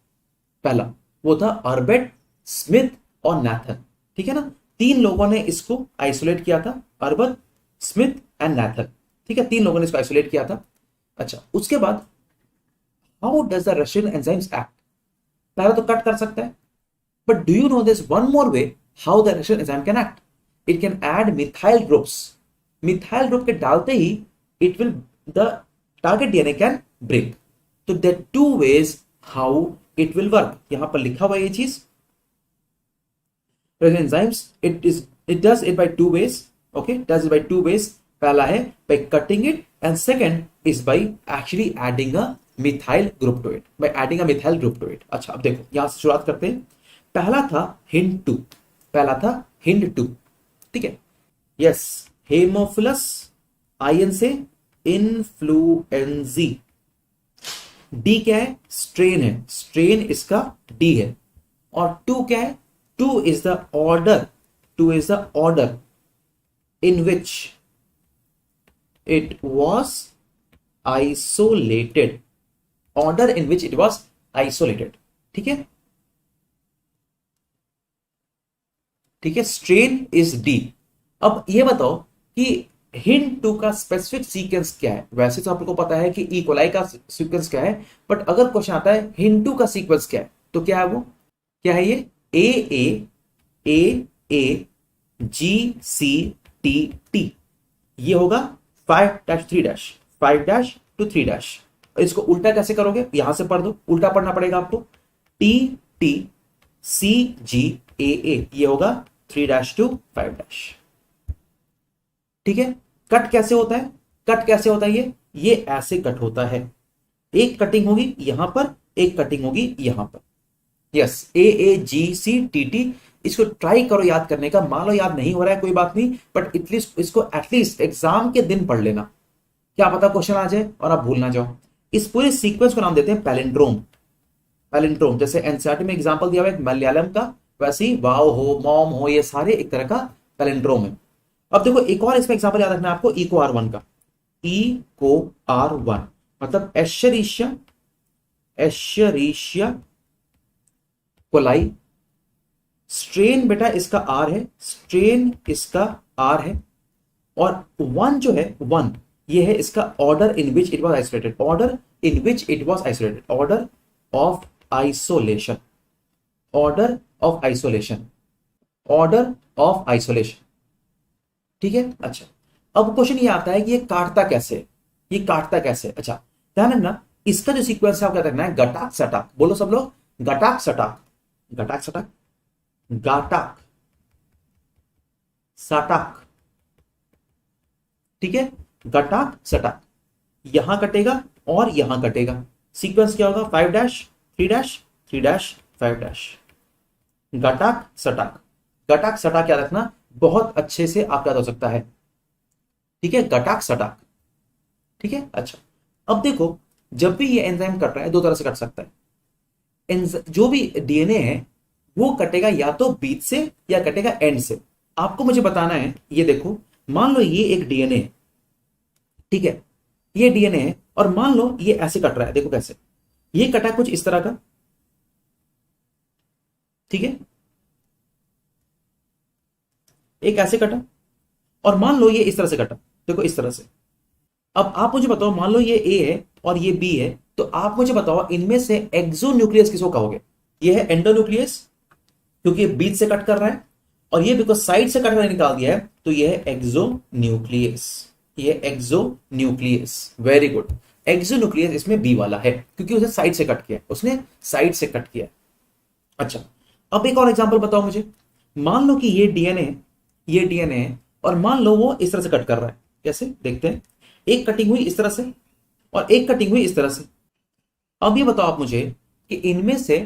पहला वो था अर्बेट, स्मिथ और नाथन, ठीक है ना। तीन लोगों ने इसको आइसोलेट किया था, अर्बत, स्मिथ एंड नाथन, ठीक है, तीन लोगों ने इसको आइसोलेट किया था। अच्छा उसके बाद how does the restriction enzymes act, पहला तो कट कर सकता है, but do you know this one more way how the restriction enzyme can act, it can add methyl groups, methyl group के डालते ही it will the target DNA can break. तो there two ways how it will work, यहां पर लिखा हुआ है ये चीज, enzymes it does it by two ways, okay, does it by two ways, पहला है by cutting it and second is by actually adding a methyl group to it, by adding a methyl group to it। अच्छा अब देखो यहां से शुरुआत करते हैं, पहला था हिंड 2, ठीक है, यस, हेमोफिलस आयन से इन्फ्लुएंजी, डी क्या है, स्ट्रेन इसका डी है, और 2 क्या है, 2 is the order in which it was isolated, order in which it was isolated, ठीक है, स्ट्रेन इज डी। अब ये बताओ कि हिंट 2 का स्पेसिफिक सीक्वेंस क्या है, वैसे तो आपको पता है कि ई कोलाई का सीक्वेंस क्या है, बट अगर क्वेश्चन आता है हिंट 2 का सीक्वेंस क्या है, तो क्या है वो, क्या है ये, ए जी सी टी टी, ये होगा 5-3 5 to 3। इसको उल्टा कैसे करोगे, यहां से पढ़ दो, उल्टा पढ़ना पड़ेगा आपको, टी टी सी जी ए, ये होगा 3 to 5। ठीक है, कट कैसे होता है, ये ऐसे कट होता है, एक कटिंग होगी यहां पर, एक कटिंग होगी यहां पर, यस, AAGCTT। इसको ट्राई करो याद करने का, मान लो याद नहीं हो रहा है कोई बात नहीं, बट एटलीस्ट इसको एटलीस्ट एग्जाम के दिन पढ़ लेना, क्या पता क्वेश्चन आ जाए और आप भूल ना जाओ। इस पूरे सीक्वेंस को नाम देते हैं पैलिंड्रोम, जैसे एनसीईआरटी में एग्जांपल दिया हुआ है मलयालम का, वैसे ही वाव हो, मॉम हो, ये सारे एक तरह का पैलिंड्रोम है। अब देखो एक और इसमें एग्जांपल याद रखना है आपको, इको R1 का, इको R1 मतलब एशेरिशिया कोलाई, स्ट्रेन बेटा इसका R है, R है, और 1 जो है 1 ये है इसका order in which it was isolated, order of isolation, ठीक है। अच्छा अब क्वेश्चन ये आता है कि ये काटता कैसे, अच्छा ध्यान रखना, इसका जो सीक्वेंस है क्या करना है, गटाक सटाक, बोलो सब लोग, गटाक सटाक, ठीक है, गटाक सटाक, यहां कटेगा और यहां कटेगा, सीक्वेंस क्या होगा, 5-3-3-5 गटाक सटाक याद रखना, बहुत अच्छे से आप याद हो सकता है, ठीक है, गटाक सटाक। ठीक है। अच्छा, अब देखो, जब भी ये एंजाइम कट रहा है दो तरह से कट सकता है। जो भी डीएनए है वो कटेगा या तो बीच से या कटेगा एंड से। आपको मुझे बताना है, ये देखो, मान लो ये एक डीएनए है, ठीक है, ये डीएनए है, और मान लो ये ऐसे कट रहा है, देखो कैसे, ये कटा कुछ इस तरह का, ठीक है, एक ऐसे कटा, और मान लो ये इस तरह से कटा, देखो इस तरह से। अब आप मुझे बताओ, मान लो ये ए है और ये बी है, तो आप मुझे बताओ इनमें से एक्सोन्यूक्लियस किसको कहोगे? ये है एंडोन्यूक्लियस, क्योंकि ये बीच से कट कर रहा है, और ये बिकॉज साइड से कट कर निकाल दिया है, तो ये है एक्सोन्यूक्लियस। ये एक्सोन्यूक्लियस, वेरी गुड। एक्सोन्यूक्लियस इसमें बी वाला है, क्योंकि उसे साइड से कट किया, उसने साइड से कट किया। अच्छा, अब एक और एग्जांपल बताओ मुझे। मान लो कि ये डीएनए है, और मान लो वो इस तरह से कट कर रहा है, कैसे देखते हैं, एक कटिंग हुई इस तरह से और एक कटिंग हुई इस तरह से। अब ये बताओ आप मुझे कि इनमें से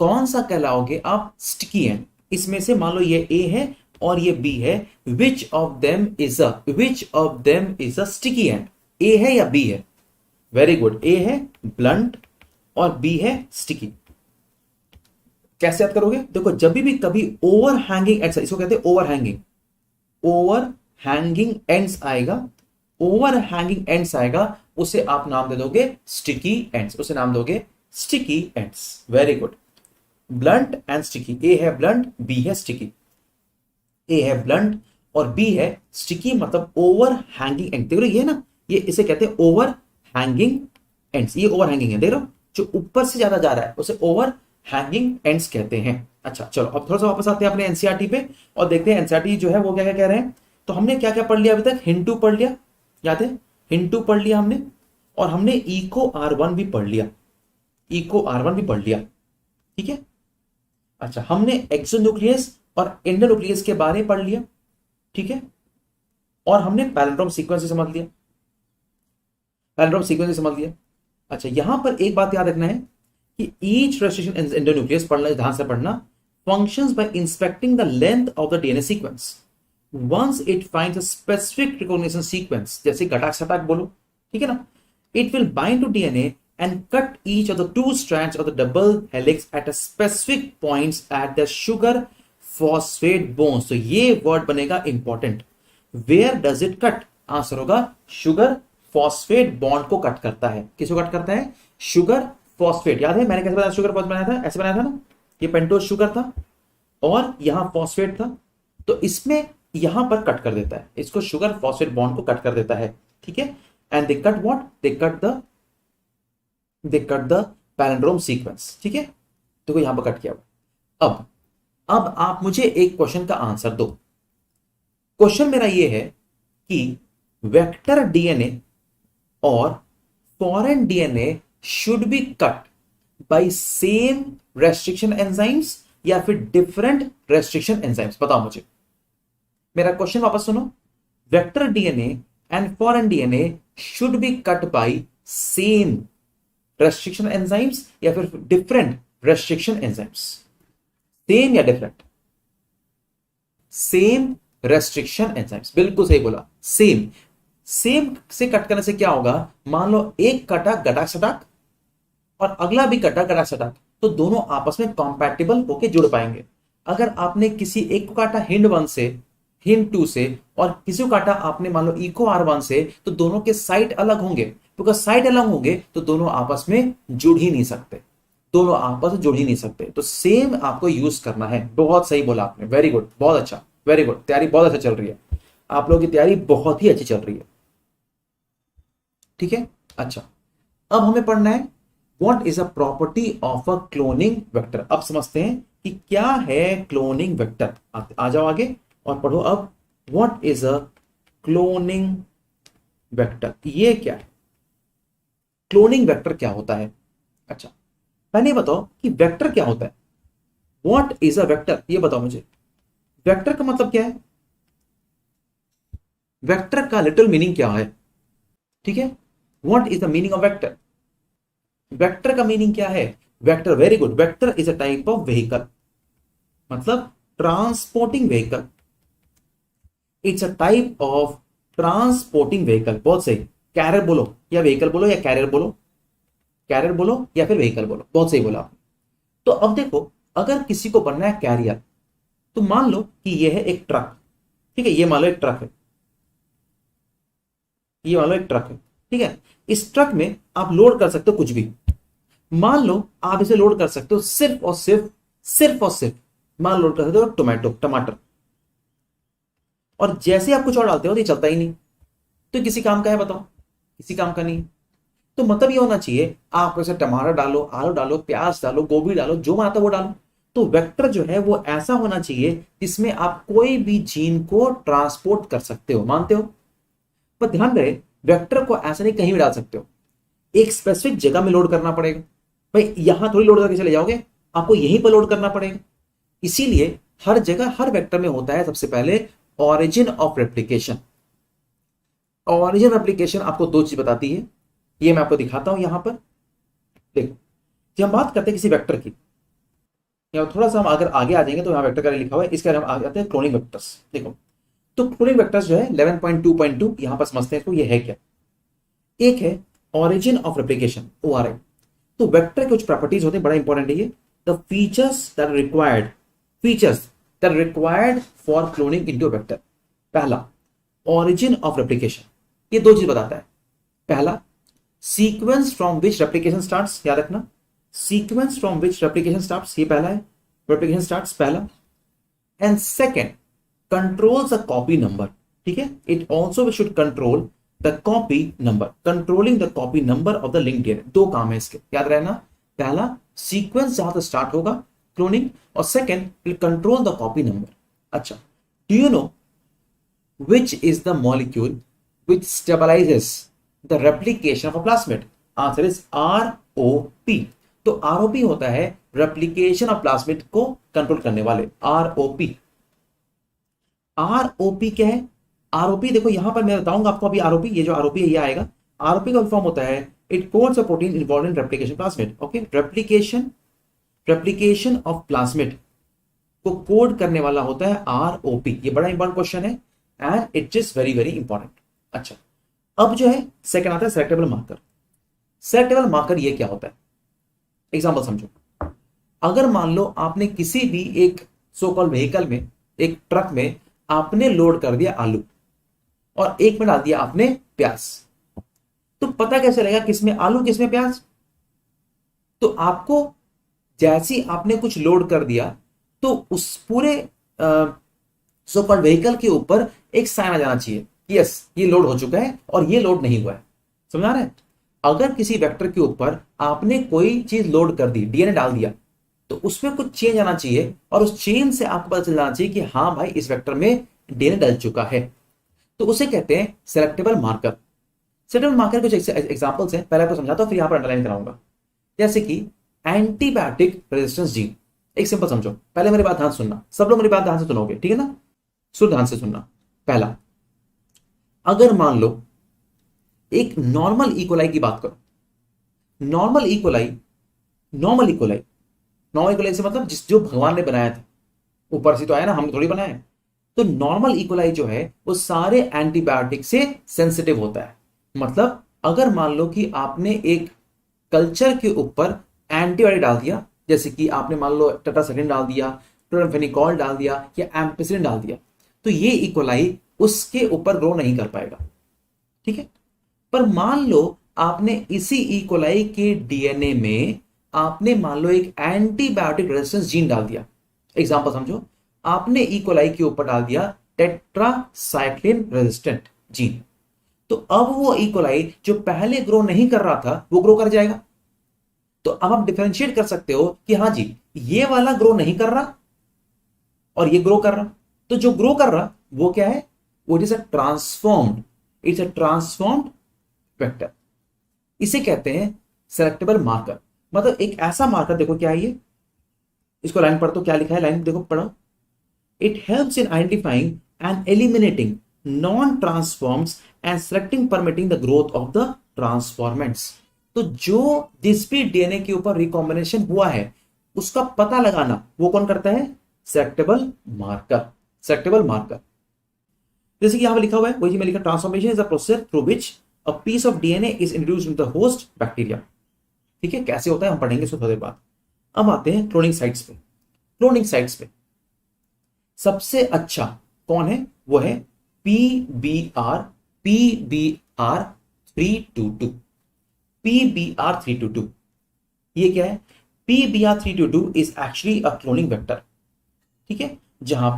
कौन सा कहलाओगे आप स्टिकी एंड? इसमें से मान लो ये ए है और ये बी है, which of them is a sticky end? A है या बी है? वेरी गुड, ए है ब्लंट और बी है स्टिकी। कैसे याद करोगे? देखो, जब भी कभी ओवर हैंगिंग एंड्स, इसको कहते हैं ओवर हैंगिंग एंड्स आएगा, ओवर हैंगिंग एंड्स आएगा, उसे आप नाम दे दोगे स्टिकी एंड्स, उसे नाम दोगे sticky ends. Very good, blunt end sticky. A है ब्लंट, बी है स्टिकी। ए है ब्लंट और बी है स्टिकी, मतलब ओवर हैंगिंग एंड। देख रहे हो ये ना, ये इसे कहते हैं ओवर हैंगिंग एंड्स। ये ओवर हैंगिंग है, देख रहे हो, जो ऊपर से ज्यादा जा रहा है उसे ओवर हैंगिंग एंड्स कहते हैं। अच्छा चलो, अब थोड़ा सा वापस आते हैं अपने एनसीईआरटी पे और देखते हैं एनसीईआरटी जो है वो क्या क्या कह रहे हैं। तो हमने क्या क्या पढ़ लिया अभी तक? हिंटू पढ़ लिया, याद है, हिंटू पढ़ लिया हमने, और हमने इको R1 भी पढ़ लिया, इको R1 भी पढ़ लिया, ठीक है। अच्छा, हमने एक्सोन्यूक्लियस और एंडोन्यूक्लियस के बारे में पढ़ लिया, ठीक है, और हमने पैलिंड्रोम सीक्वेंस समझ लिया, पैलिंड्रोम सीक्वेंस समझ लिया। अच्छा, यहां पर एक बात याद रखना है कि ईच रेस्ट्रिक्शन एंडोन्यूक्लियस पढ़ना, ध्यान से पढ़ना, functions by inspecting the length of the DNA sequence once it finds a specific recognition sequence, जैसे गटाक सटाक बोलो, ठीक है ना, it will bind to DNA and cut each of the two strands of the double helix at a specific points at the sugar phosphate bonds। तो ये word बनेगा important. where does it cut? Answer होगा sugar phosphate bond को cut करता है। किसको cut करता है? Sugar phosphate. याद है मैंने कैसे बनाया? शुगर बनाया था, ऐसे बनाया था ना, ये पेंटोज शुगर था और यहां फॉस्फेट था, तो इसमें यहां पर कट कर देता है, इसको शुगर फॉस्फेट बॉन्ड को कट कर देता है, ठीक है। And they cut what? They cut the palindrome sequence, ठीक है। तो यहां पर कट किया। अब आप मुझे एक क्वेश्चन का आंसर दो। क्वेश्चन मेरा ये है कि वेक्टर डीएनए और foreign DNA should be cut by same restriction enzymes या फिर डिफरेंट रेस्ट्रिक्शन एंजाइम्स? बताओ मुझे। मेरा क्वेश्चन वापस सुनो। Vector DNA and foreign DNA should be cut by same restriction enzymes या फिर डिफरेंट रेस्ट्रिक्शन एंजाइम्स? सेम या डिफरेंट? सेम रेस्ट्रिक्शन एंजाइम्स, बिल्कुल सही बोला, सेम। सेम से कट करने से क्या होगा? मान लो एक कटा गटाक सटाक और अगला भी कटा गटाक सटाक, तो दोनों आपस में कंपैटिबल होके जुड़ पाएंगे। अगर आपने किसी एक को काटा हिंड 1 से, हिंड 2 से, और किसी को काटा आपने मान लो इको R1 से, तो दोनों के साइट अलग होंगे, बिकॉज साइट अलग होंगे तो दोनों आपस में जुड़ ही नहीं सकते, दोनों आपस में जुड़ ही नहीं सकते। तो सेम आपको यूज करना है। बहुत सही बोला आपने, वेरी गुड, बहुत अच्छा, वेरी गुड। तैयारी बहुत अच्छा चल रही है, आप लोगों की तैयारी बहुत ही अच्छी चल रही है, ठीक है। अच्छा, अब हमें पढ़ना है what is a property of a cloning vector. अब समझते हैं कि क्या है क्लोनिंग वेक्टर। आ जाओ आगे और पढ़ो अब, what is a cloning vector, ये क्या है, क्लोनिंग वेक्टर क्या होता है। अच्छा, पहले बताओ कि वेक्टर क्या होता है। व्हाट इज अ वेक्टर, ये बताओ मुझे। वेक्टर का मतलब क्या है? वेक्टर का लिटिल मीनिंग क्या है, ठीक है। What is the meaning of vector? Vector का मीनिंग क्या है? Vector, very good, vector is a type of vehicle, मतलब transporting vehicle. It's a type of transporting vehicle, बहुत सही। कैरियर बोलो या व्हीकल बोलो या कैरियर बोलो, कैरियर बोलो या फिर व्हीकल बोलो, बहुत सही बोला आपने। तो अब देखो, अगर किसी को बनना है कैरियर, तो मान लो कि यह है एक ट्रक, ठीक है, ये मान लो एक ट्रक है, ये मान लो एक ट्रक है, ठीक है। इस ट्रक में आप लोड कर सकते हो कुछ भी। मान लो आप इसे लोड कर सकते हो सिर्फ और सिर्फ मान लोड कर सकते हो टोमेटो, टमाटर, और जैसे आप कुछ और डालते हो तो ये चलता ही नहीं, तो किसी काम का है बताओ? किसी काम का नहीं। तो मतलब ये होना चाहिए, आप ऐसे टमाटर डालो, आलू डालो, प्याज डालो, गोभी डालो, जो मन आता है वो डालो। तो वेक्टर जो है वो ऐसा होना चाहिए जिसमें आप कोई भी जीन को ट्रांसपोर्ट कर सकते हो, मानते हो? पर ध्यान रहे, वेक्टर को ऐसा नहीं कहीं भी डाल सकते हो, एक स्पेसिफिक जगह में लोड करना पड़ेगा। भाई यहां थोड़ी लोड करके चले जाओगे, आपको यहीं पर लोड करना पड़ेगा। इसीलिए हर जगह हर वेक्टर में होता है सबसे पहले origin of replication. Origin replication आपको दो चीज बताती है, ये मैं आपको दिखाता हूं यहां पर। देखो, जब हम बात करते हैं किसी वेक्टर की, या थोड़ा सा हम अगर आगे आ जाएंगे तो यहां वेक्टर का लिखा हुआ है, इसके हम आ जाते हैं क्लोनिंग वेक्टर्स। देखो, तो क्लोनिंग वेक्टर्स जो है 11.2.2 यहां पर समझते हैं इसको, ये है क्या? एक है ऑरिजिन ऑफ रेप्लिकेशन, ORI। तो वेक्टर के कुछ प्रॉपर्टीज होते हैं, बड़ा इंपॉर्टेंट है ये। The features that required for cloning into vector. पहला, ऑरिजिन ऑफ रेप्लिकेशन, ये दो चीज बताता है। पहला, sequence from which replication starts, याद रखना, sequence from which replication starts, ये पहला है, रेप्लिकेशन स्टार्ट्स पहला। And second, controls the copy number, ठीक है, it also should control the copy number, controlling the copy number of the link DNA. दो काम है इसके, याद रहना। पहला, सीक्वेंस जहां तक स्टार्ट होगा क्लोनिंग, और second, it control the copy number. अच्छा, do you know which is the molecule which stabilizes the replication of a plasmid? Answer is ROP। तो ROP होता है replication of plasmid को कंट्रोल करने वाले, ROP। ROP क्या है? ROP देखो यहां पर मैं बताऊंगा आपको अभी। ROP, ये जो ROP है ये आएगा। ROP का फॉर्म होता है it codes a protein involved in replication plasmid. Okay, replication of plasmid को कोड करने वाला होता है ROP। ये बड़ा इंपॉर्टेंट क्वेश्चन है and it is very very important. अच्छा, अब जो है सेकंड आता है सेलेक्टेबल मार्कर। सेलेक्टेबल मार्कर ये क्या होता है? एग्जांपल समझो, अगर मान लो आपने किसी भी एक सो कॉल्ड व्हीकल में, एक ट्रक में आपने लोड कर दिया आलू, और एक में डाल दिया आपने प्याज, तो पता कैसे लगेगा किसमें आलू किसमें प्याज? तो आपको जैसी आपने कुछ लोड कर दिया तो उस पूरे सो कॉल्ड व्हीकल के ऊपर एक साइन आ जाना चाहिए कि यस ये लोड हो चुका है और ये लोड नहीं हुआ है। समझ आ रहा है? अगर किसी वेक्टर के ऊपर आपने कोई चीज लोड कर दी, डीएनए डाल दिया, तो उसमें कुछ चेंज आना चाहिए, और उस चेंज से आपको पता चल जाना चाहिए कि हाँ भाई इस वेक्टर में डीएनए डल चुका है। तो उसे कहते हैं सेलेक्टेबल मार्कर। सेलेक्टेबल मार्कर कुछ एग्जांपल्स हैं, पहले आपको समझाता हूं फिर यहां पर अंडरलाइन कराऊंगा। जैसे कि एंटीबायोटिक रेजिस्टेंस जीन। एक सिंपल समझो, पहले मेरी बात ध्यान सुनना, सब लोग मेरी बात ध्यान से सुनोगे, ठीक है ना? सुन ध्यान से सुनना। पहला, अगर मान लो एक नॉर्मल इकोलाई की बात करो, नॉर्मल इकोलाई से मतलब जिस जो भगवान ने बनाया था, ऊपर से तो आया ना, हम थोड़ी बनाए। तो नॉर्मल इकोलाई जो है वो सारे एंटीबायोटिक से सेंसिटिव होता है। मतलब अगर मान लो कि आपने एक कल्चर के ऊपर एंटीबायोटिक डाल दिया, जैसे कि आपने मान लो टेट्रासाइक्लिन डाल दिया, क्लोराम्फेनिकोल डाल दिया, या एम्पिसिलिन डाल दिया, तो ये इकोलाई उसके ऊपर ग्रो नहीं कर पाएगा, ठीक है। पर मान लो आपने इसी इकोलाई के डीएनए में आपने मान लो एक एंटीबायोटिक रेजिस्टेंस जीन डाल दिया। एग्जांपल समझो, आपने इकोलाई के ऊपर डाल दिया टेट्रासाइक्लिन रेजिस्टेंट जीन, तो अब वो इकोलाई जो पहले ग्रो नहीं कर रहा था वो ग्रो कर जाएगा। तो अब आप डिफरेंशिएट कर सकते हो कि हाँ जी ये वाला ग्रो नहीं कर रहा और ये ग्रो कर रहा। तो जो ग्रो कर रहा वो क्या है? वो it is a transformed vector. इसे कहते हैं सेलेक्टेबल मार्कर। मतलब एक ऐसा मार्कर, देखो क्या है ये, इसको लाइन पढ़ तो क्या लिखा है, लाइन देखो पढ़ो। It helps in identifying and eliminating non transforms and selecting permitting the growth of the transformants. तो जो जिस भी डीएनए के ऊपर रिकॉम्बिनेशन हुआ है उसका पता लगाना वो कौन करता है? Selectable marker. जैसे कि यहां पर लिखा हुआ है, वही मैं लिखा, transformation is a process through which a piece of DNA is introduced in the host bacteria. ठीक है, कैसे होता है हम पढ़ेंगे इसको थोड़ी देर बाद। अब आते हैं क्लोनिंग साइट्स पे। क्लोनिंग साइट्स पे सबसे अच्छा कौन है? वो है PBR, PBR 322, PBR 322। ये क्या है? PBR 322 is actually a cloning vector. ठीक है, जहां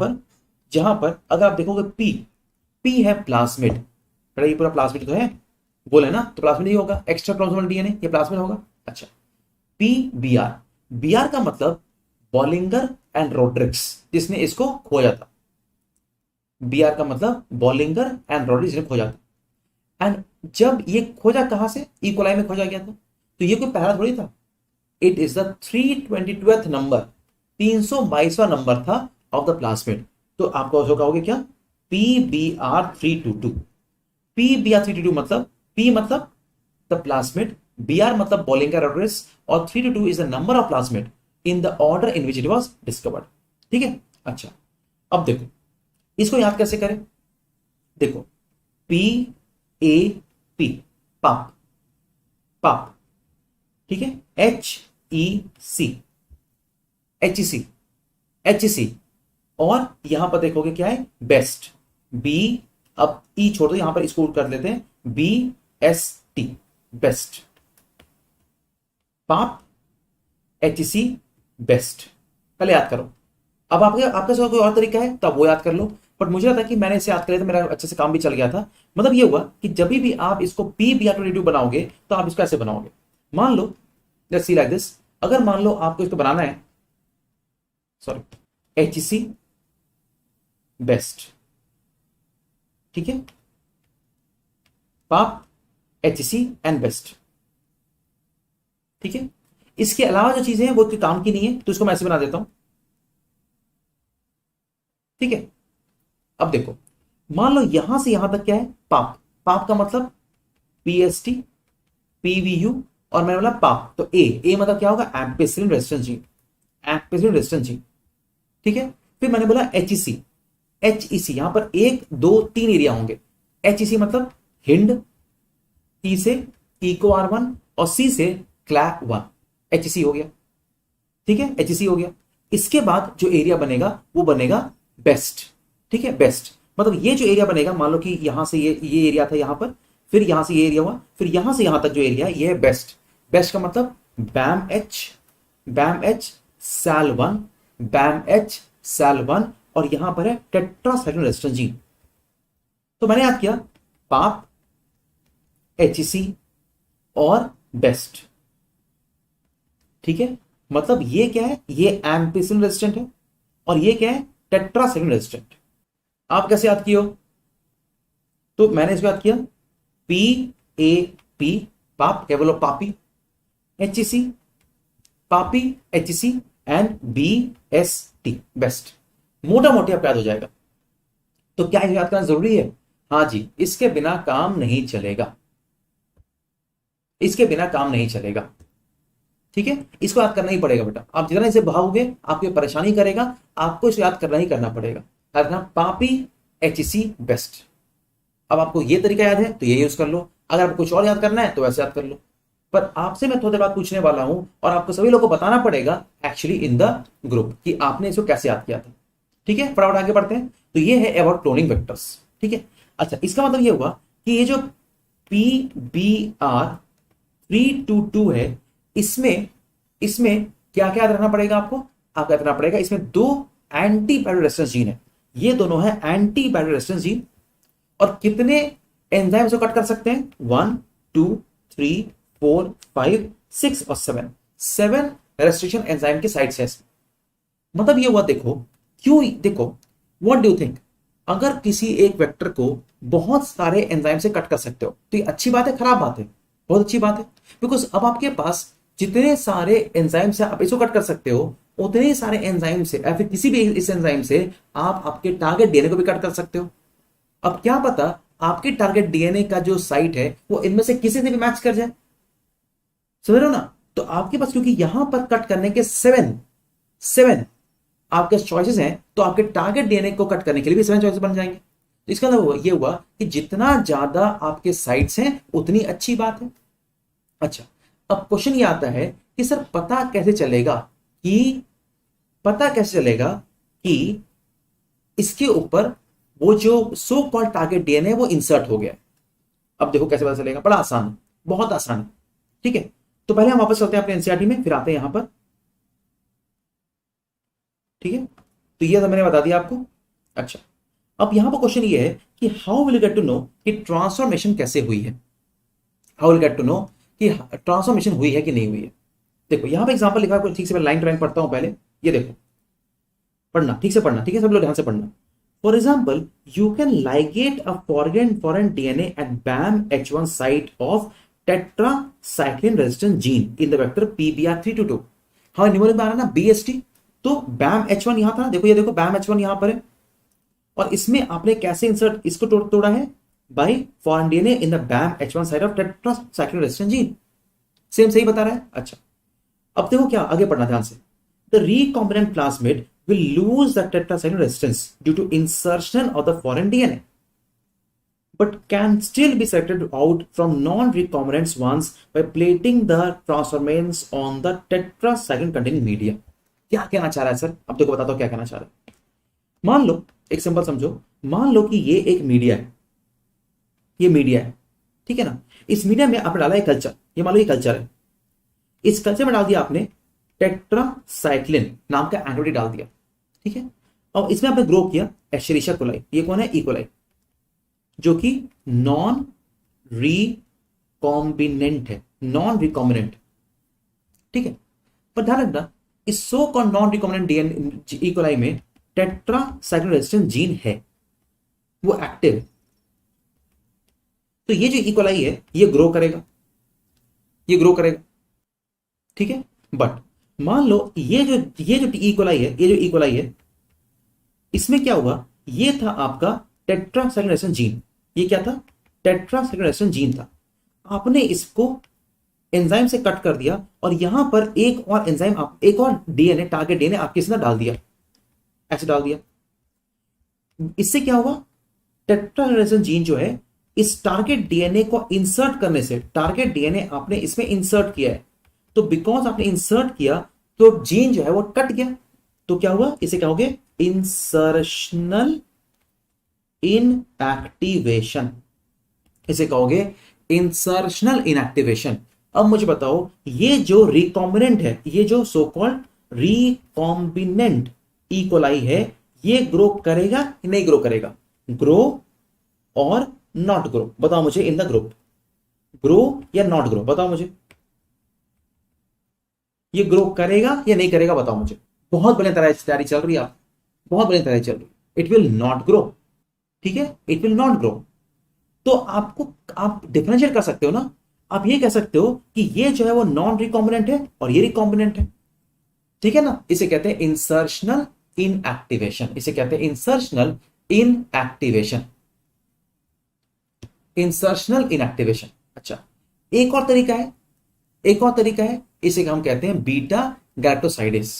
पर अगर आप देखोगे P है प्लाज्मिड, बड़ा ये पूरा प्लाज्मिड तो है, बोले ना, तो प्लाज्मिड ही होगा, एक्स्ट्रा क्रोमोसोमल डीएनए, ये प्लाज्मिड होगा। अच्छा, PBR, बीआर का मतलब बॉलिंगर एंड रोड्रिक्स, जिसने इसको खोजा था। बीआर का मतलब बॉलिंगर एंड रोड्रिक्स ने खोजा था। एंड जब ये खोजा कहां से? इकोलाई में खोजा गया था, तो ये कोई पहला थोड़ी था। It is the 322th number, 322वां नंबर था ऑफ द प्लाज्मिड। तो आपको उसको कहोगे क्या? PBR 322। PBR 322 मतलब P मतलब द प्लाज्मिड, BR मतलब बॉलिंगर रोड्रिक्स, और 322 is the number of plasmid in the order in which it was discovered. ठीक है, अच्छा अब देखो इसको याद कैसे करें। देखो PAP, पाप, पाप। ठीक है, HEC, HEC, और यहां पर देखोगे क्या है? बेस्ट, B, अब E छोड़ दो, यहां पर इसको कर लेते हैं, BST, बेस्ट, पाप, HEC, बेस्ट। पहले याद करो। अब आपके साथ कोई और तरीका है तो आप वो याद कर लो, बट मुझे लगता है कि मैंने इसे याद कर लिया तो मेरा अच्छे से काम भी चल गया था। मतलब ये हुआ कि जब भी आप इसको PBR 22 बनाओगे तो आप इसको ऐसे बनाओगे। मान लो, लेट्स सी लाइक दिस, अगर मान लो आपको इसको बनाना है, सॉरी, HEC, बेस्ट, ठीक है, पाप, HEC एंड बेस्ट। ठीक है, इसके अलावा जो चीजें हैं वो काम की नहीं है, तो इसको मैं ऐसे बना देता हूं। ठीक है, अब देखो, मान लो यहां से यहां तक क्या है? पाप, पाप का मतलब PST, PVU, और मैंने बोला पाप, तो ए मतलब क्या होगा? Ampicillin resistance gene, ampicillin resistance gene. ठीक है, फिर मैंने बोला HEC, HEC यहां पर 1 2 3 एरिया होंगे। HEC मतलब हिंड, E से इको R1 और C से क्लैप 1, HEC हो गया। ठीक है, HEC हो गया। इसके बाद जो एरिया बनेगा वो बनेगा बेस्ट। ठीक है, बेस्ट मतलब ये जो एरिया बनेगा, मान लो कि यहां से ये एरिया था यहां पर, फिर यहां से ये एरिया हुआ, फिर यहां से यहां तक जो एरिया है ये है बेस्ट। बेस्ट का मतलब बैम एच सैल 1, बैम एच सैल 1, और यहां पर है टेट्रासाइक्लिन रेजिस्टेंस जीन। तो मैंने याद किया पाप, HEC और बेस्ट। ठीक है, मतलब ये क्या है? ये एम्पेसिलिन रेजिस्टेंट है, और ये क्या है? Tetracycline resistant. आप कैसे याद किए हो? तो मैंने इसको याद किया PAP, पाप, क्या बोलो? पापी, HEC, पापी, HEC एंड BST, बेस्ट। मोटा मोटी आपको याद हो जाएगा। तो क्या याद करना जरूरी है? हाँ जी, इसके बिना काम नहीं चलेगा, इसके बिना काम नहीं चलेगा। ठीक है, इसको याद करना ही पड़ेगा बेटा। आप जितना इसे भागोगे आपको परेशानी करेगा, आपको इसे याद करना ही करना पड़ेगा। पापी, HEC, बेस्ट। अब आपको ये तरीका याद है तो ये यूज कर लो, अगर आपको कुछ और याद करना है तो वैसे याद कर लो। पर आपसे मैं थोड़ी देर बाद पूछने वाला हूं, और आपको सभी लोगों को बताना पड़ेगा एक्चुअली इन द ग्रुप कि आपने इसको कैसे याद किया था। ठीक है, फटाफट आगे बढ़ते हैं। तो ये है अबाउट क्लोनिंग वेक्टर्स। ठीक है, अच्छा इसका मतलब ये हुआ कि ये जो PBR 322 है, इसमें क्या क्या याद रखना पड़ेगा आपको? आपको याद रखना पड़ेगा इसमें 2 एंटीबायोटिक रेजिस्टेंस जीन है, ये दोनों है एंटीबायोटिक रेजिस्टेंस जीन। और कितने एंजाइम से कट कर सकते हैं? 1 2 3 4 5 6 और 7 रेस्ट्रिक्शन एंजाइम के साइड से। मतलब ये हुआ, देखो क्यों, देखो व्हाट डू यू थिंक, अगर किसी एक वेक्टर को बहुत सारे एंजाइम से कट कर सकते हो तो ये अच्छी बात है, खराब बात है? बहुत अच्छी बात है, बिकॉज अब आपके पास जितने सारे एंजाइम से आप इसको कट कर सकते हो, उतने ही सारे एंजाइम से या फिर किसी भी इस एंजाइम से आप आपके टारगेट डीएनए को भी कट कर सकते हो। अब क्या पता आपके टारगेट डीएनए का जो साइट है वो इनमें से किसी से भी मैच कर जाए, समझ रहे हो ना? तो आपके पास क्योंकि यहां पर कट करने के 7 आपके चॉइसेस हैं, तो आपके टारगेट डीएनए को कट करने के लिए भी 7 चॉइसेस बन जाएंगे। तो इसका मतलब ये हुआ कि जितना ज्यादा आपके साइट्स हैं उतनी अच्छी बात है। अच्छा, अब क्वेश्चन ये आता है कि सर पता कैसे चलेगा कि इसके ऊपर वो जो सो कॉल्ड टारगेट डीएनए है वो इंसर्ट हो गया है। अब देखो कैसे पता चलेगा, बड़ा आसान है, बहुत आसान है। ठीक है, तो पहले हम वापस चलते हैं अपने एनसीईआरटी में, फिर आते हैं यहां पर। ठीक है, तो ये तो मैंने बता दिया आपको। अच्छा, अब यहां पर क्वेश्चन ये है कि how will get to know कि ट्रांसफॉर्मेशन कैसे हुई है, how will get to know कि ट्रांसफॉर्मेशन हुई है कि नहीं हुई है। देखो यहां पे एग्जांपल लिखा है, ठीक से मैं लाइन टू लाइन पढ़ता हूं पहले। ये देखो, पढ़ना ठीक से पढ़ना, ठीक है, सब लोग ध्यान से पढ़ना। For example, you can ligate a foreign DNA at Bam H1 site of tetracycline resistant gene in the vector PBR322। हाँ, न्यूमरिक में आ रहा है ना BST, तो बैम H1 यहां था, देखो ये देखो बैम H1 यहां पर है, और इसमें आपने कैसे इंसर्ट इसको तोड़ा है, by foreign DNA in the Bam H1 site of tetracycline resistant gene. Same सही बता रहा है। अच्छा, अब देखो क्या आगे पढ़ना ध्यान से। The recombinant plasmid will lose the tetracycline resistance due to insertion of the foreign DNA, but can still be selected out from non-recombinant ones by plating the transformants on the tetracycline containing media। क्या कहना चाह रहा है sir? अब देखो बताता हूं क्या कहना चाह रहा है। मान लो, एक सिंपल समझो, मान लो कि ये एक मीडिया है, ये मीडिया है, ठीक है ना। इस मीडिया में आपने डाला है कल्चर, ये मान लो ये कल्चर है, इस कल्चर में डाल दिया आपने टेट्रासाइक्लिन नाम का एंटीबॉडी डाल दिया, ठीक है। अब इसमें आपने ग्रो किया एशेरिशिया कोलाई, ये कौन है? इकोलाई, जो कि नॉन रिकॉम्बिनेंट है, नॉन रिकॉम्बिनेंट, ठीक है। पर ध्यान रखना, इस so called non recombinant DNA E coli में टेट्रासाइक्लिन रेजिस्टेंट जीन है, वो एक्टिव है। तो ये जो इकोलाई है ये ग्रो करेगा, ये ग्रो करेगा, ठीक है। बट मान लो ये जो इकोलाई है, ये जो इकोलाई है, इसमें क्या हुआ, ये था आपका टेट्रासाइक्लिन रेजिस्टेंट जीन, ये क्या था? टेट्रासाइक्लिन रेजिस्टेंट जीन था। आपने इसको एंजाइम से कट कर दिया और यहां पर एक और एंजाइम, एक और डीएनए, टारगेट डीएनए आपके इसमें डाल दिया, ऐसे डाल दिया। इससे क्या हुआ, टेट्रासाइक्लिन रेजिस्टेंट जीन जो है, इस टारगेट डीएनए को इंसर्ट करने से, टारगेट डीएनए आपने इसमें इंसर्ट किया है, तो बिकॉज आपने इंसर्ट किया तो जीन जो है वो कट गया, तो क्या हुआ, इसे कहोगे इंसर्शनल इनएक्टिवेशन, इसे कहोगे इंसर्शनल इनएक्टिवेशन। अब मुझे बताओ, ये जो रिकॉम्बिनेंट है, ये जो सो कॉल्ड रिकॉम्बिनेंट इकोलाई है, ये ग्रो करेगा कि नहीं ग्रो करेगा? ग्रो और नॉट ग्रो, बताओ मुझे इन द ग्रुप, ग्रो या नॉट ग्रो, बताओ मुझे, ये ग्रो करेगा या नहीं करेगा, बताओ मुझे। बहुत बढ़िया तरह से तैयारी चल रही है, आप बहुत बढ़िया तरह चल रही है। इट विल नॉट ग्रो, ठीक है, इट विल नॉट ग्रो। तो आप डिफरेंशिएट कर सकते हो ना, आप ये कह सकते हो कि ये जो है वो नॉन रिकॉम्बिनेंट है और ये रिकॉम्बिनेंट है, ठीक है ना। इसे कहते हैं इंसर्शनल इनएक्टिवेशन, इसे कहते हैं इंसर्शनल इनएक्टिवेशन, इंसर्शनल इनएक्टिवेशन। अच्छा, एक और तरीका है, एक और तरीका है, इसे हम कहते हैं बीटा गैल्क्टोसाइडेस।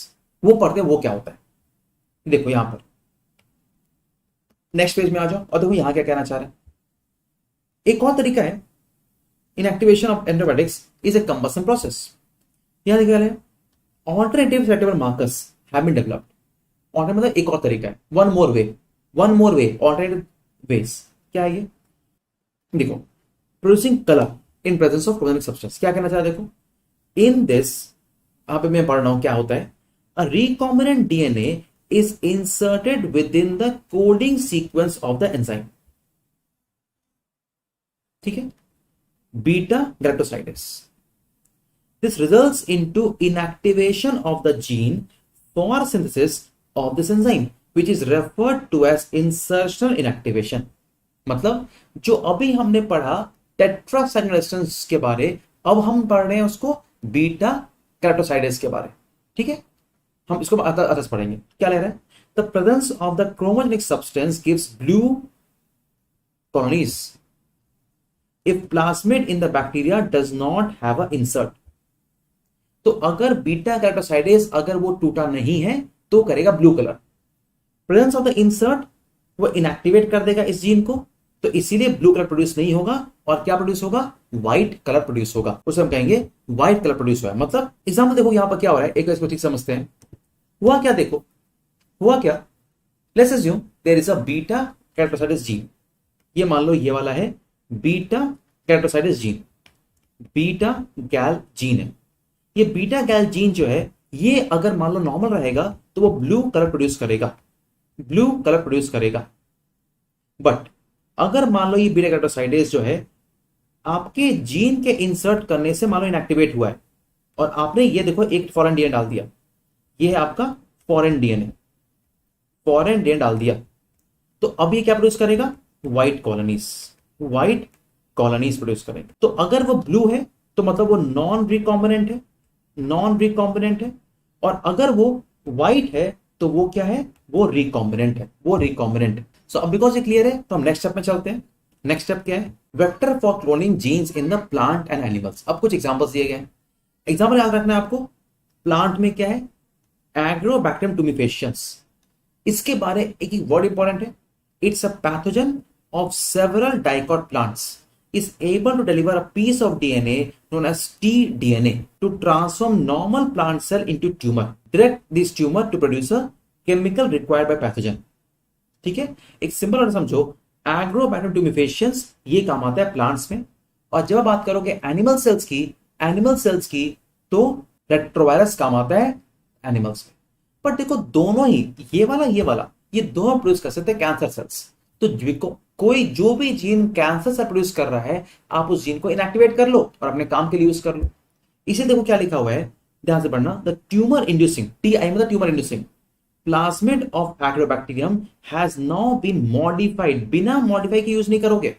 वो पढ़ते हैं वो क्या होता है, देखो यहां पर नेक्स्ट पेज में आ जाओ और देखो यहां क्या कहना चाह रहे हैं। एक और तरीका है, inactivation of antibiotics is a cumbersome process. यहां लिखा है alternative selectable markers have been developed. Alternative मतलब एक और तरीका है, one more way, alternative ways. क्या है ये? देखो, producing colour in presence of chromogenic substance. क्या कहना चाह रहे देखो, इन दिस, यहां पे मैं पढ़ रहा हूं क्या होता है, a recombinant DNA is inserted within the coding sequence of the enzyme, ठीक है, beta galactosidase. This results into inactivation of the gene for synthesis of this enzyme which is referred to as insertional inactivation. मतलब जो अभी हमने पढ़ा tetracycline resistance के बारे, अब हम पढ़ रहे हैं उसको बीटा गैल्क्टोसाइडेस के बारे, ठीक है। हम इसको अदर्स पढ़ेंगे। क्या ले रहा है, the presence of the chromogenic substance gives blue colonies if plasmid in the bacteria does not have a insert. तो अगर बीटा गैल्क्टोसाइडेस अगर वो टूटा नहीं है तो करेगा blue colour. Presence of the insert वो इनएक्टिवेट कर देगा इस जीन को, तो इसीलिए ब्लू कलर प्रोड्यूस नहीं होगा और क्या प्रोड्यूस होगा, व्हाइट कलर प्रोड्यूस होगा, उसे हम कहेंगे व्हाइट कलर प्रोड्यूस हुआ है। मतलब एग्जाम्पल देखो यहां पर क्या हो रहा है, एक इसको ठीक समझते हैं। हुआ क्या, देखो हुआ क्या, let's assume there is a beta galactosidase gene, ये मान लो ये वाला है beta galactosidase gene, beta gal gene है। ये बीटा गैल जीन जो है ये अगर मान लो नॉर्मल रहेगा तो वो ब्लू कलर प्रोड्यूस करेगा, ब्लू कलर प्रोड्यूस करेगा। बट अगर मान लो ये बीटा कैरेक्टरसाइटिस जो है आपके जीन के इंसर्ट करने से मान लो इनएक्टिवेट हुआ है और आपने ये देखो एक फॉरेन डीएनए डाल दिया, ये है आपका फॉरेन डीएनए, फॉरेन डीएनए डाल दिया, तो अब ये क्या प्रोड्यूस करेगा, white colonies, white colonies produce करेगा। तो अगर वो ब्लू है तो मतलब वो नॉन रिकॉम्बिनेंट है, नॉन रिकॉम्बिनेंट है, और अगर वो व्हाइट है तो वो क्या है, वो रिकॉम्बिनेंट है, वो रिकॉम्बिनेंट है। सो अब बिकॉज ये क्लियर है तो हम नेक्स्ट स्टेप में चलते हैं। नेक्स्ट स्टेप क्या है, vector for cloning genes in the plant and animals. अब कुछ एग्जांपल्स दिए गए हैं, एग्जांपल याद रखना है आपको। प्लांट में क्या है, एग्रोबैक्टीरियम टुमिफेशियंस, इसके बारे एक वर्ड इंपॉर्टेंट है, it's a pathogen of several dicot plants is able to deliver a piece of DNA known as tDNA to transform normal plant cell into tumor, direct this tumor to produce a chemical required by pathogen। ठीक है, एक simple word समझो, agrobacterium टुमिफेशियंस ये काम आता है plants में। और जब बात करोगे एनिमल सेल्स की तो रेट्रोवायरस काम आता है एनिमल्स में। पर देखो दोनों ही ये वाला ये दोनों प्रोड्यूस कर सकते हैं कैंसर सेल्स। तो कोई जो भी जीन कैंसर से प्रोड्यूस कर रहा है आप उस जीन को इनएक्टिवेट कर लो और अपने काम के लिए यूज कर लो। इसे देखो क्या लिखा हुआ है, ध्यान से पढ़ना, द ट्यूमर इंड्यूसिंग, TI मतलब tumour inducing plasmid of agrobacterium has now been modified. बिना मॉडिफाई के यूज नहीं करोगे,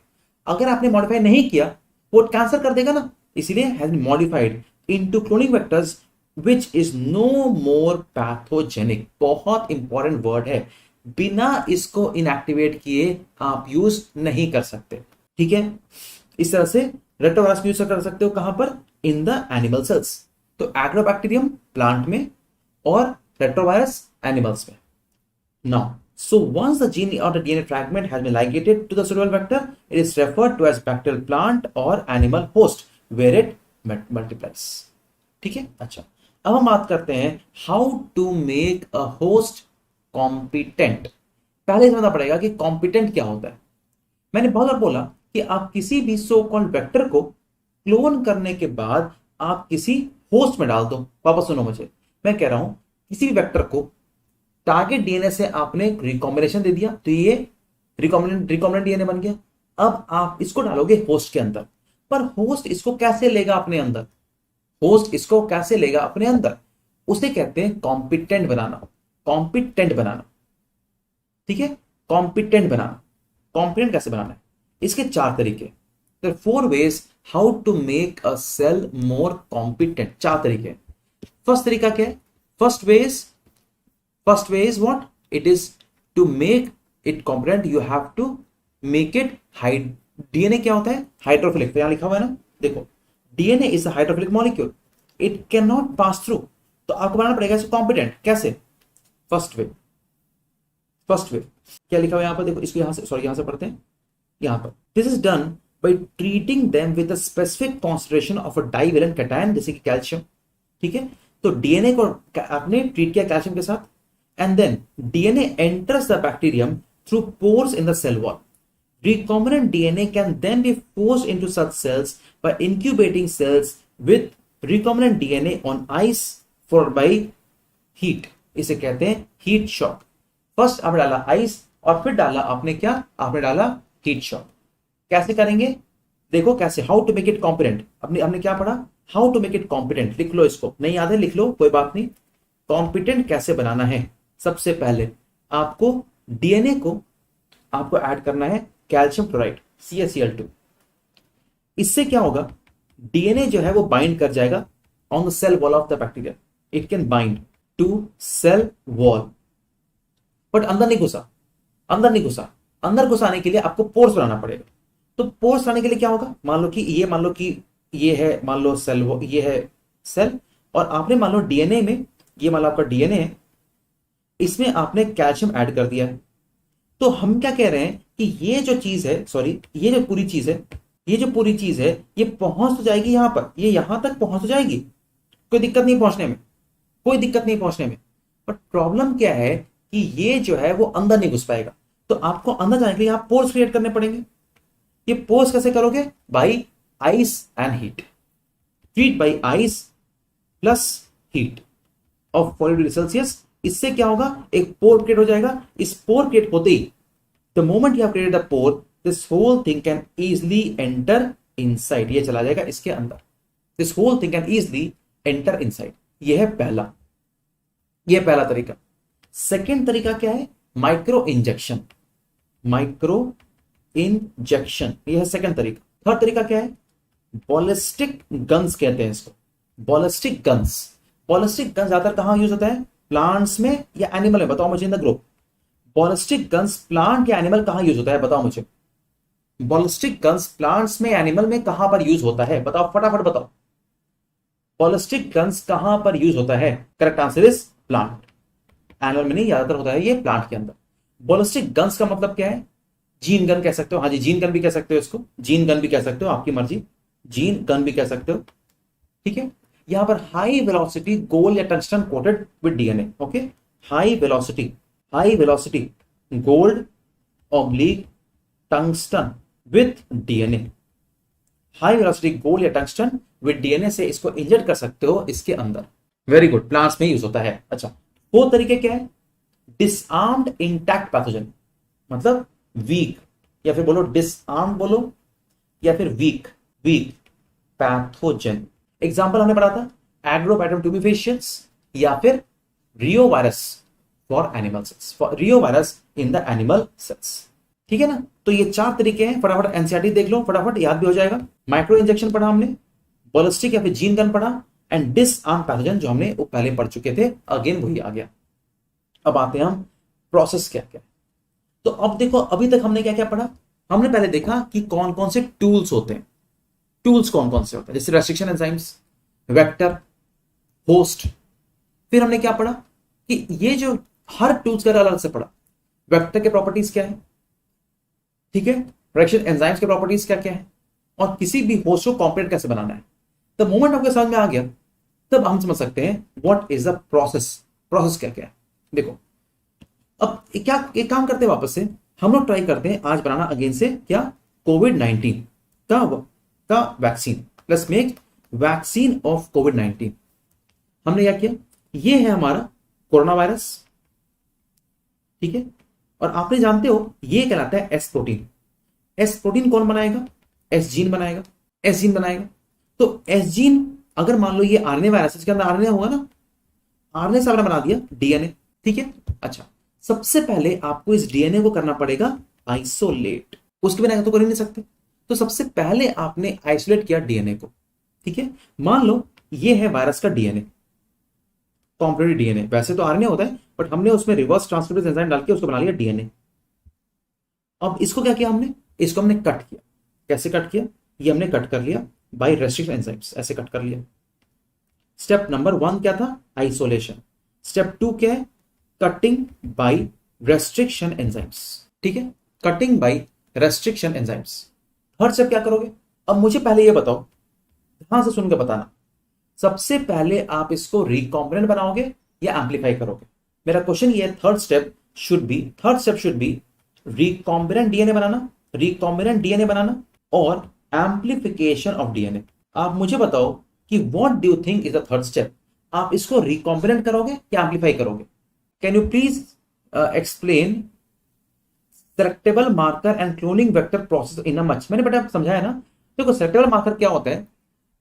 अगर आपने मॉडिफाई नहीं किया वो कैंसर कर देगा ना, इसीलिए has been modified into cloning vectors which is no more pathogenic. बहुत इंपॉर्टेंट वर्ड है, बिना इसको इनएक्टिवेट किए आप यूज नहीं कर सकते। ठीक है, इस तरह से रेट्रोवायरस यूज कर सकते हो कहां पर, इन द एनिमल सेल्स। तो एग्रोबैक्टीरियम प्लांट में और रेट्रोवायरस एनिमल्स में। Now so once the gene or the DNA fragment has been ligated to the suitable vector, it is referred to as bacterial plant or animal host where it multiplies। ठीक है, अच्छा अब हम बात करते हैं how to make a host competent. पहले समझना पड़ेगा कि कॉम्पिटेंट क्या होता है। मैंने बहुत बार बोला कि आप किसी भी सो कॉल्ड वेक्टर को क्लोन करने के बाद आप किसी होस्ट में डाल दो। वापस सुनो मुझे, मैं कह रहा हूं किसी भी वेक्टर को टारगेट डीएनए से आपने रिकॉम्बिनेशन दे दिया तो ये रिकॉम्बिनेंट डीएनए बन गया। अब आप इसको डालोगे होस्ट के अंदर, पर होस्ट इसको कैसे लेगा अपने अंदर, होस्ट इसको कैसे लेगा अपने अंदर, उसे कहते हैं कॉम्पिटेंट बनाना, कॉम्पिटेंट बनाना। ठीक है, कॉम्पिटेंट बनाना। कॉम्पिटेंट कैसे बनाना है, इसके 4 तरीके, there are 4 ways how to make a cell more competent। 4 तरीके। फर्स्ट तरीका क्या है, first way is what, it is to make it competent, you have to make it hide. DNA क्या होता है, हाइड्रोफिलिक, तो यहां लिखा हुआ है ना, देखो DNA is a hydrophilic molecule, it can not pass through. तो आपको बनाना पड़ेगा इसको कॉम्पिटेंट। कैसे, फर्स्ट वे क्या लिखा हुआ है यहां पर, देखो इसको यहां से पढ़ते हैं, यहां पर this is done by treating them with a specific concentration of a divalent cation, जैसे कि कैल्शियम। ठीक है, तो डीएनए को आपने ट्रीट किया कैल्शियम के साथ, and then DNA enters the bacterium through pores in the cell wall. Recombinant DNA can then be forced into such cells by incubating cells with recombinant DNA on ice followed by heat। इसे कहते हैं heat shock. First आपने डाला ice और फिर डाला आपने क्या, आपने डाला हीट शॉक। कैसे करेंगे, देखो कैसे, how to make it competent. हमने क्या पढ़ा, how to make it competent. लिख लो इसको, नहीं याद है लिख लो, कोई बात नहीं। कॉम्पिटेंट कैसे बनाना है, सबसे पहले आपको डीएनए को आपको ऐड करना है कैल्शियम क्लोराइड CaCl2। इससे क्या होगा, डीएनए जो है वो बाइंड कर जाएगा on the cell wall of the bacteria, it can bind to cell wall, but अंदर नहीं घुसा। अंदर घुसाने के लिए आपको पोर्स बनाना पड़ेगा। तो पोर्स बनाने के लिए क्या होगा, मान लो कि ये है, मान लो सेल, ये है सेल, और आपने मान लो डीएनए में, ये मान लो आपका डीएनए है, इसमें आपने कैल्शियम ऐड कर दिया है। तो हम क्या कह रहे हैं कि ये जो चीज है, सॉरी, ये जो पूरी चीज है, ये जो पूरी चीज है, ये पहुंच तो जाएगी यहां पर, ये यहां तक पहुंच तो जाएगी, कोई दिक्कत नहीं पहुंचने में, कोई दिक्कत नहीं पहुंचने में। बट प्रॉब्लम क्या है कि ये जो है वो अंदर नहीं घुस पाएगा। तो आपको अंदर जाने के लिए यहां पोर्स क्रिएट करने पड़ेंगे। ये पोर्स कैसे करोगे? By ice and heat, heat by ice plus heat of 40 degree Celsius. इससे क्या होगा? एक पोर क्रिएट हो जाएगा। इस पोर क्रिएट होते ही, the moment you have created the pore, this whole thing can easily enter inside. ये चला जाएगा इसके अंदर, this whole thing can easily enter inside. यह है पहला, यह पहला तरीका। सेकेंड तरीका क्या है? माइक्रो इंजेक्शन, माइक्रो इंजेक्शन, यह है सेकेंड तरीका। थर्ड तरीका क्या है? बॉलिस्टिक गन्स कहते हैं इसको, बॉलिस्टिक गन्स। बॉलिस्टिक गन्स ज्यादातर कहां यूज होता है? प्लांट्स में या एनिमल में? बताओ मुझे in the group. Ballistic guns plant या एनिमल कहां यूज होता है? बताओ मुझे। बॉलिस्टिक गन्स प्लांट्स में, एनिमल में कहां पर यूज होता है? बताओ फटाफट बताओ। बॉलिस्टिक गन्स कहां पर यूज होता है? Correct answer is plant. Animal में नहीं, ज्यादातर होता है ये प्लांट के अंदर। बॉलिस्टिक गन्स का मतलब क्या है? जीन गन कह सकते हो, हाँ जी, जीन गन भी कह सकते हो इसको, जीन गन भी कह सकते हो, आपकी मर्जी, जीन गन भी कह सकते हो, ठीक है। यहां पर हाई वेलोसिटी गोल्ड या tungsten coated with DNA, okay. High velocity gold oblique tungsten with DNA, high velocity gold या टंगस्टन विद डीएनए से इसको इंजेक्ट कर सकते हो इसके अंदर। वेरी गुड, प्लांट्स में यूज होता है। अच्छा, वो तरीके क्या है? डिसआर्म्ड इंटैक्ट पैथोजन, मतलब वीक, या फिर बोलो डिसआर्म बोलो, या फिर वीक पैथोजन। एग्जांपल हमने पढ़ा था एग्रोबैटम ट्यूबिफेशियंस या फिर reovirus for animal cells, for reovirus in the animal cells, ठीक है ना। तो ये चार तरीके हैं, फटाफट एनसीईआरटी देख लो, फटाफट याद भी हो जाएगा। माइक्रो इंजेक्शन पढ़ा हमने, बॉलिस्टिक या फिर जीन गन पढ़ा, एंड डिसआर्म पैथोजन जो हमने वो पहले पढ़ चुके थे, अगेन वही आ गया। अब आते हैं हम प्रोसेस क्या क्या। तो अब देखो, अभी तक हमने क्या क्या पढ़ा? हमने पहले देखा कि कौन कौन से टूल्स होते हैं, टूल्स कौन कौन से होते हैं, जैसे रेस्ट्रिक्शन एंजाइम्स, वेक्टर, होस्ट। फिर हमने क्या पढ़ा कि ये जो हर टूल्स का अलग से पढ़ा, वेक्टर के प्रॉपर्टीज क्या है, ठीक है, रेस्ट्रिक्शन एंजाइम्स के प्रॉपर्टीज क्या क्या है, और किसी भी होस्ट को कॉम्प्लेट कैसे बनाना है। द मोमेंट आपके समझ में आ गया, तब हम समझ सकते हैं what is the process, process क्या क्या है। देखो, अब क्या एक काम करते हैं, वापस से हम लोग ट्राई करते हैं आज बनाना अगेन से क्या, कोविड-19 का vaccine. Let's make vaccine of कोविड-19। हमने क्या किया? ये है हमारा कोरोना वायरस, ठीक है, और आपने जानते हो ये कहलाता है एस प्रोटीन। एस प्रोटीन कौन बनाएगा? एस जीन बनाएगा, एस जीन बनाएगा। तो एस जीन, अगर मान लो ये आरएनए वायरस, इसके अंदर आरएनए होगा ना, आरएनए से आपने बना दिया डीएनए, ठीक है। अच्छा, सबसे पहले आपको इस डीएनए को करना पड़ेगा आइसोलेट, उसके बिना तो कर ही नहीं सकते। तो सबसे पहले आपने आइसोलेट किया डीएनए को, ठीक है। मान लो ये है वायरस का डीएनए, कॉम्प्लीमेंट्री डीएनए, वैसे तो आरएनए होता है, बट हमने उसमें रिवर्स ट्रांसक्रिप्टेज एंजाइम डाल के उसको बना लिया डीएनए। अब इसको क्या किया हमने? इसको हमने कट किया। कैसे कट किया? ये हमने कट कर लिया बाय रेस्ट्रिक्शन एंजाइम्स, ऐसे कट कर लिया। स्टेप नंबर 1 क्या था? आइसोलेशन। स्टेप 2 क्या है? कटिंग बाय रेस्ट्रिक्शन एंजाइम्स, ठीक है, cutting by restriction enzymes. Third step क्या करोगे? अब मुझे पहले ये बताओ, ध्यान से सुनकर बताना, सबसे पहले आप इसको रिकॉम्बिनेंट बनाओगे या एम्पलीफाई करोगे? मेरा क्वेश्चन ये है, third step should be recombinant DNA बनाना, रिकॉम्बिनेंट डीएनए बनाना और एम्पलीफिकेशन ऑफ डीएनए। आप मुझे बताओ कि what do you think is the third step? आप इसको रिकॉम्बिनेंट करोगे या एम्पलीफाई करोगे? Can you please explain selectable marker and cloning vector process in a much. मैंने बेटा समझाया ना। देखो, सेलेक्टेबल मार्कर क्या होता है?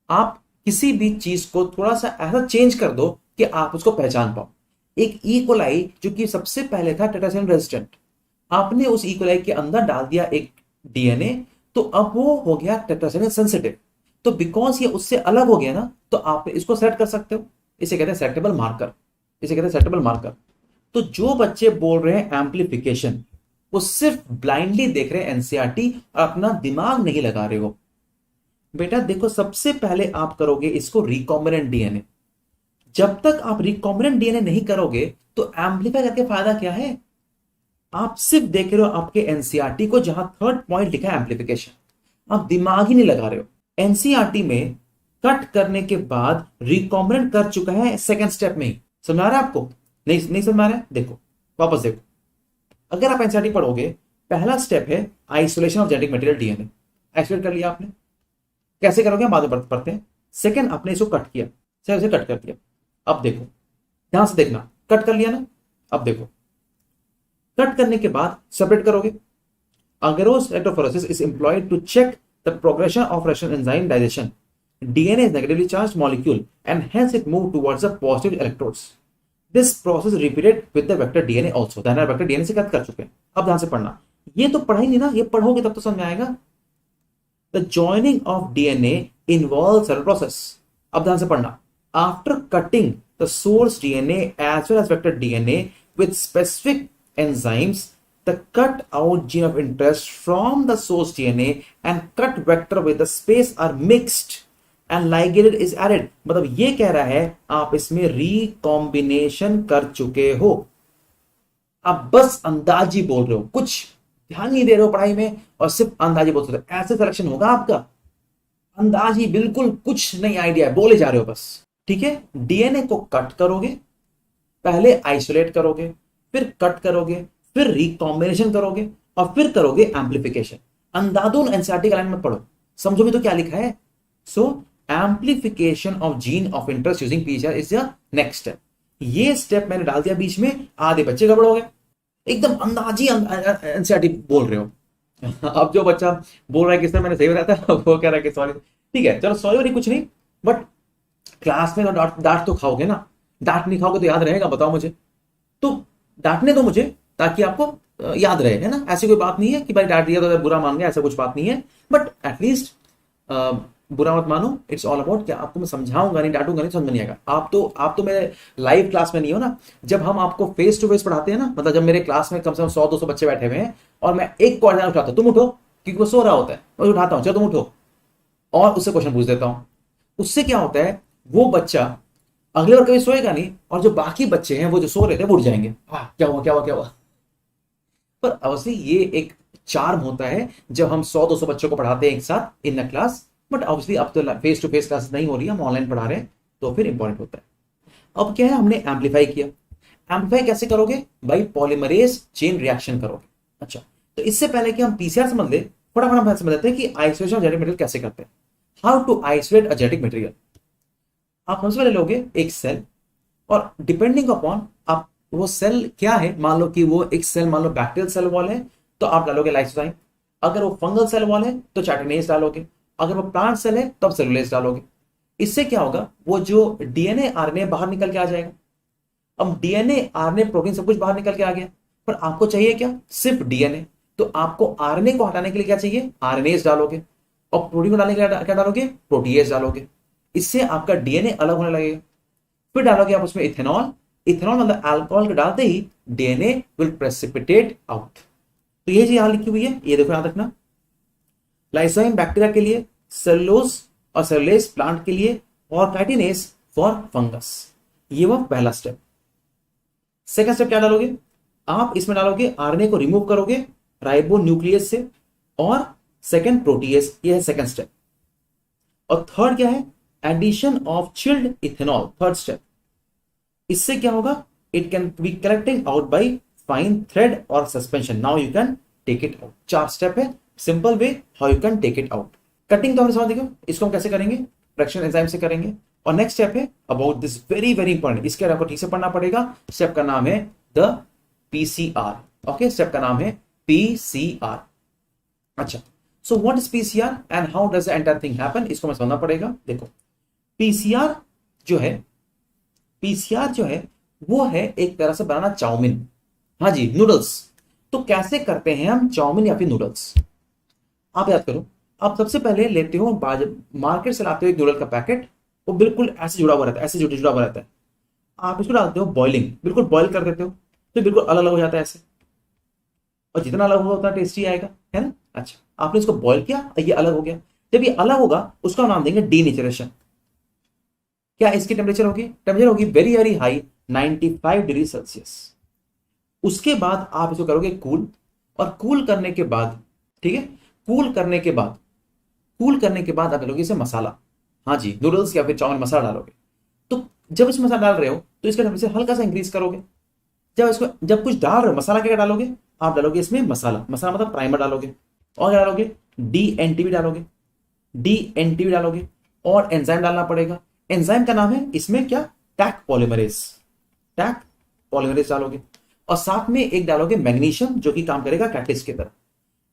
आप किसी भी चीज को थोड़ा सा ऐसा चेंज कर दो कि आप उसको पहचान पाओ। एक ई कोलाई जो कि सबसे पहले था टेट्रासाइक्लिन रेजिस्टेंट, आपने उस ई कोलाई के अंदर डाल दिया एक डीएनए, तो अब वो हो गया टेट्रासाइक्लिन सेंसिटिव। तो बिकॉज ये उससे अलग हो गया ना, तो आप इसको सेलेक्ट कर सकते हो। इसे कहते हैं सेलेक्टेबल मार्कर, इसे कहते हैं सेलेक्टेबल मार्कर। तो जो बच्चे बोल रहे हैं एम्पलीफिकेशन, वो सिर्फ ब्लाइंडली देख रहे हैं एनसीईआरटी और अपना दिमाग नहीं लगा रहे हो। बेटा देखो, सबसे पहले आप करोगे इसको रिकॉम्बिनेंट डीएनए। जब तक आप रिकॉम्बिनेंट डीएनए नहीं करोगे तो एम्पलीफाई करके फायदा क्या है? आप सिर्फ देख रहे हो आपके एनसीईआरटी को, जहां थर्ड पॉइंट लिखा है एम्पलीफिकेशन। आप दिमाग ही नहीं लगा रहे हो। एनसीईआरटी में कट करने के बाद रिकॉम्बिनेंट कर चुका है सेकंड स्टेप में ही। समझ आ रहा है आपको? नहीं नहीं समझ आ रहा है? देखो वापस देखो, अगर आप एनसीईआरटी पढ़ोगे, पहला स्टेप है isolation of genetic material DNA. Isolate कर लिया आपने, कैसे करोगे बाद में पढ़ते हैं। सेकंड, आपने इसको कट किया, सर इसे कट कर दिया। अब देखो, ध्यान से देखना, कट कर लिया ना। अब देखो, कट करने के बाद सेपरेट करोगे। agarose electrophoresis is employed to check the progression of Russian enzyme digestion. DNA is negatively charged molecule and hence it moves towards the positive electrodes. This process is repeated with the vector DNA also. ध्यान vector DNA से cut कर चुके हैं। अब ध्यान से पढ़ना, ये तो पढ़ा ही नहीं ना, ये पढ़ोगे तब तो समझ में आएगा। The joining of DNA involves several process. अब ध्यान से पढ़ना, after cutting the source DNA as well as vector DNA with specific enzymes, the cut out gene of interest from the source DNA and cut vector with the space are mixed and ligated is added. मतलब ये कह रहा है आप इसमें recombination कर चुके हो। आप बस अंदाजी बोल रहे हो, कुछ ध्यान नहीं दे रहे हो पढ़ाई में और सिर्फ अंदाजी बोल रहे हो। ऐसे सिलेक्शन होगा आपका, अंदाजी, बिल्कुल कुछ नहीं आइडिया है, बोले जा रहे हो बस। ठीक है, डीएनए को कट करोगे, पहले आइसोलेट करोगे, फिर कट करोगे, फिर रिकॉम्बिनेशन करोगे और फिर करोगे एम्पलीफिकेशन। अंधाधुन एनसीईआरटी का लाइन में पढ़ो, समझोगे तो क्या लिखा है। So amplification of gene of interest using PCR is the next step. ये स्टेप मैंने डाल दिया बीच में, आधे बच्चे गड़बड़ हो गए, एकदम अंदाजी एनसीईआरटी बोल रहे हो। अब जो बच्चा बोल रहा है कि सर मैंने सही बताया था, वो कह रहा है कि सॉरी। ठीक है, चलो सॉरी कुछ नहीं, बट क्लास में तो डांट तो खाओगे ना। डांट नहीं खाओगे तो याद रहेगा, बताओ मुझे। तो डांटने दो मुझे, ताकि आपको याद रहे, है ना। ऐसी कोई बात नहीं है कि भाई डांट दिया तो बुरा मान गया, ऐसा कुछ बात नहीं है। बट एटलीस्ट बुरा मत मानो। इट्स ऑल अबाउट क्या आपको मैं समझाऊंगा नहीं, डांटूंगा नहीं, समझ में नहीं आएगा। आप तो मेरे लाइव क्लास में नहीं हो ना। जब हम आपको फेस टू फेस पढ़ाते हैं ना, मतलब जब मेरे क्लास में कम से कम 100-200 बच्चे बैठे हुए हैं और मैं एक को उठाता हूं, तुम उठो, क्योंकि वो सो रहा होता है, मैं उठाता हूं, चलो तुम उठो, और उससे क्वेश्चन पूछ देता हूं। उससे क्या होता है, वो बच्चा अगले बार कभी सोएगा नहीं, और जो बाकी बच्चे हैं वो जो सो रहे थे वो उठ जाएंगे। क्या हुआ क्या हुआ क्या हुआ। पर अवश्य ये एक चार्म होता है जब हम 100-200 बच्चों को पढ़ाते हैं एक साथ in the class. But obviously अब तो फेस टू फेस क्लास नहीं हो रही है, हम ऑनलाइन पढ़ा रहे हैं, तो फिर इंपॉर्टेंट होता है। अब क्या है, हमने एम्पलीफाई किया। एम्पलीफाई कैसे करोगे भाई, पॉलीमरेज चेन रिएक्शन करोगे। अच्छा, तो इससे पहले कि हम पीसीआर समझ ले, फटाफट हम समझ लेते हैं कि आइसोलेशन ऑफ जेनेटिक मटेरियल कैसे करते हैं। How to isolate a genetic material. आप सबसे पहले लोगे एक सेल, और डिपेंडिंग अपॉन आप वो सेल क्या है, मान लो कि वो एक सेल मान लो बैक्टीरियल सेल वॉल है तो आप डालोगे लाइसोजाइम। अगर वो फंगल सेल वॉल है तो चाइटोकिनेज डालोगे। अगर वो प्लांट सेल है तो आप सेलुलोज डालोगे। इससे क्या होगा, वो जो डीएनए आरएनए बाहर निकल के आ जाएगा। अब डीएनए आरएनए प्रोटीन सब कुछ बाहर निकल के आ गया, पर आपको चाहिए क्या, सिर्फ डीएनए। तो आपको आरएनए को हटाने के लिए क्या चाहिए, आरएनएज डालोगे, और प्रोटीन को डालने के लिए क्या डालोगे, प्रोटीएज डालोगे। इससे आपका डीएनए अलग होने लगेगा। फिर डालोगे आप उसमें इथेनॉल। इथेनॉल मतलब अल्कोहल को डालते ही डीएनए विल प्रेसिपिटेट आउट। तो ये चीज यहां लिखी हुई है, ये देखो याद रखना। लाइसोजाइम बैक्टीरिया के लिए, सेलुलोज और सेलुलेज प्लांट के लिए, और काइटिनेज फॉर फंगस। ये वो पहला स्टेप। सेकंड स्टेप क्या डालोगे, आप इसमें डालोगे आरएनए को रिमूव करोगे राइबो न्यूक्लियस से, और सेकंड प्रोटीएज। ये है सेकंड स्टेप। और थर्ड क्या है, addition of chilled ethanol, third step. इससे क्या होगा, it can be collecting out by fine thread और suspension. Now you can take it out. 4 step है, simple way how you can take it out. Cutting तो हमने समझ देखो, इसको हम कैसे करेंगे, फ्रैक्शन एंजाइम से करेंगे। और नेक्स्ट स्टेप है about this, very very important, इसके आपको ठीक से पढ़ना पड़ेगा। स्टेप का नाम है द पीसीआर। ओके, स्टेप का नाम है पीसीआर। अच्छा, so what is PCR and how does the entire thing happen, इसको मैं समझना पड़ेगा। देखो, पीसीआर जो है, पीसीआर जो है वो है एक तरह से बनाना चाउमीन। हाँ जी, नूडल्स। तो कैसे करते हैं हम चाउमीन या फिर नूडल्स, आप याद करो। आप सबसे पहले लेते हो, मार्केट से लाते हो एक नूडल का पैकेट, वो बिल्कुल ऐसे जुड़ा हुआ रहता है, ऐसे जुड़ा हुआ रहता है। आप इसको डालते हो बॉइलिंग, बिल्कुल बॉइल कर देते हो, तो बिल्कुल अलग अलग हो जाता है ऐसे, और जितना अलग होगा उतना टेस्टी आएगा, है ना। अच्छा, आपने इसको बॉइल किया, ये अलग हो गया। जब ये अलग होगा उसका नाम देंगे डीनेचरेशन। क्या इसकी टेम्परेचर होगी, टेम्परेचर होगी very very high, 95 degree Celsius. उसके बाद आप इसको करोगे कूल, और कूल करने के बाद, ठीक है, कूल करने के बाद, कूल करने के बाद आप डालोगे इसे मसाला, हाँ जी, नूडल्स या फिर चाउमीन मसाला डालोगे। तो जब इसमें मसाला डाल रहे हो तो इसका टेम्परेचर हल्का सा इंक्रीज करोगे। जब कुछ डाल रहे हो, मसाला क्या डालोगे, आप डालोगे इसमें मसाला, मसाला मतलब प्राइमर डालोगे, और क्या डालोगे, DNTB डालोगे, DNTB डालोगे, और एंजाइम डालना पड़ेगा। एंजाइम का नाम है इसमें क्या, टैक पॉलीमरेज, टैक पॉलीमरेज डालोगे, और साथ में एक डालोगे मैग्नीशियम जो कि काम करेगा कैटलिस्ट की तरह।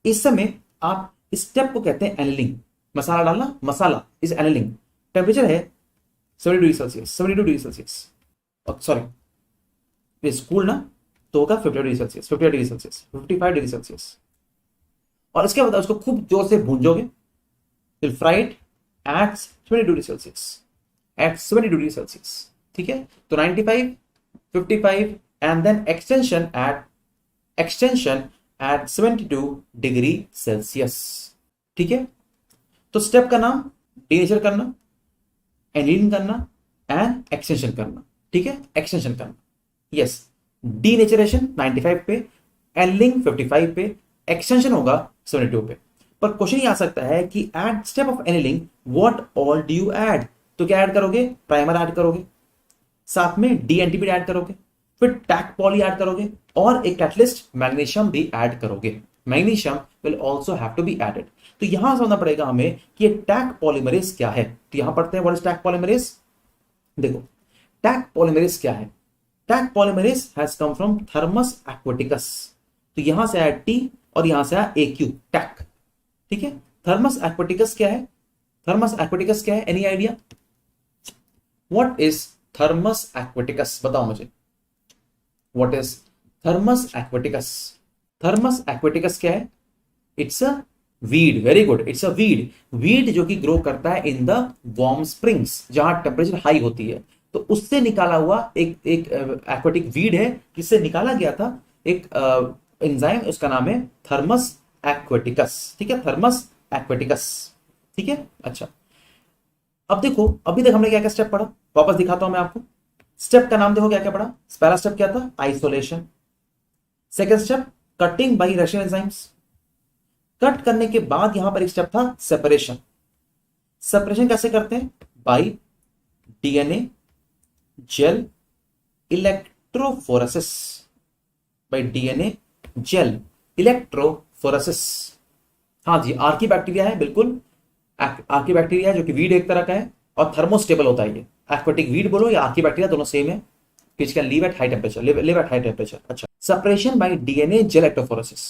इस समय आप इस स्टेप को कहते हैं एनिलिंग। मसाला डालना, मसाला इज एनिलिंग। टेम्परेचर है 70 degree Celsius, 72 degree Celsius, sorry cool ना, तो होगा 50 degree Celsius, 50 degree Celsius, 55 degree Celsius. और इसके बाद उसको खूब जोर से भूंजोगे, will fry it at 70 degree Celsius, at 70 degree Celsius, ठीक है। तो 95, 55 and then extension at 72 degree Celsius, ठीक है। तो स्टेप का नाम डीनेचर करना, एनिलिंग करना एंड एक्सटेंशन करना, ठीक है, एक्सटेंशन करना, यस। डीनेचरेशन 95 पे, एनिलिंग 55 पे, एक्सटेंशन होगा 72 पे। पर क्वेश्चन ये आ सकता है कि at step of annealing what all do you add, तो क्या ऐड करोगे, प्राइमर ऐड करोगे, साथ में DNTB ऐड करोगे, फिर टैक पॉली ऐड करोगे, और एक कैटलिस्ट मैग्नीशियम भी ऐड करोगे। Magnesium will also have to be added. तो यहां समझना पड़ेगा हमें कि ये टैक पॉलीमरेज क्या है। तो यहां पढ़ते हैं व्हाट इज टैक पॉलीमरेज। देखो टैक पॉलीमरेज क्या है, Taq polymerase has come from Thermus aquaticus. तो यहां से आया T और यहां से आया AQ, टैक, ठीक है। थर्मस एक्वेटिकस क्या है, थर्मस एक्वेटिकस क्या है, any idea, what is Thermus aquaticus, बताओ मुझे, what is Thermus aquaticus. Thermus aquaticus क्या है, it's a weed, very good, it's a weed, weed जो कि ग्रो करता है इन द वार्म स्प्रिंग्स, जहां टेम्परेचर हाई होती है। तो उससे निकाला हुआ एक एक्वेटिक वीड है, जिससे निकाला गया था एक एंजाइम, उसका नाम है थर्मस एक्वेटिकस, ठीक है, थर्मस एक्वेटिकस, ठीक है। अच्छा, अब देखो अभी तक हमने क्या क्या स्टेप पढ़ा, वापस दिखाता हूं मैं आपको। स्टेप का नाम देखो क्या क्या पढ़ा। पहला स्टेप क्या था, isolation. Second step cutting by reaction enzymes. Cut करने के बाद यहां पर एक स्टेप था सेपरेशन। सेपरेशन कैसे करते हैं, by DNA gel electrophoresis, by DNA gel electrophoresis. हाँ जी, आर्की बैक्टीरिया है, बिल्कुल आर्की बैक्टीरिया जो कि वीड एक तरह का है, और थर्मोस्टेबल होता है ये। एक्वेटिक वीड बोलो या आर्की बैक्टीरिया, दोनों सेम है, which can live at high temperature, live at high temperature. अच्छा, separation by DNA gel electrophoresis,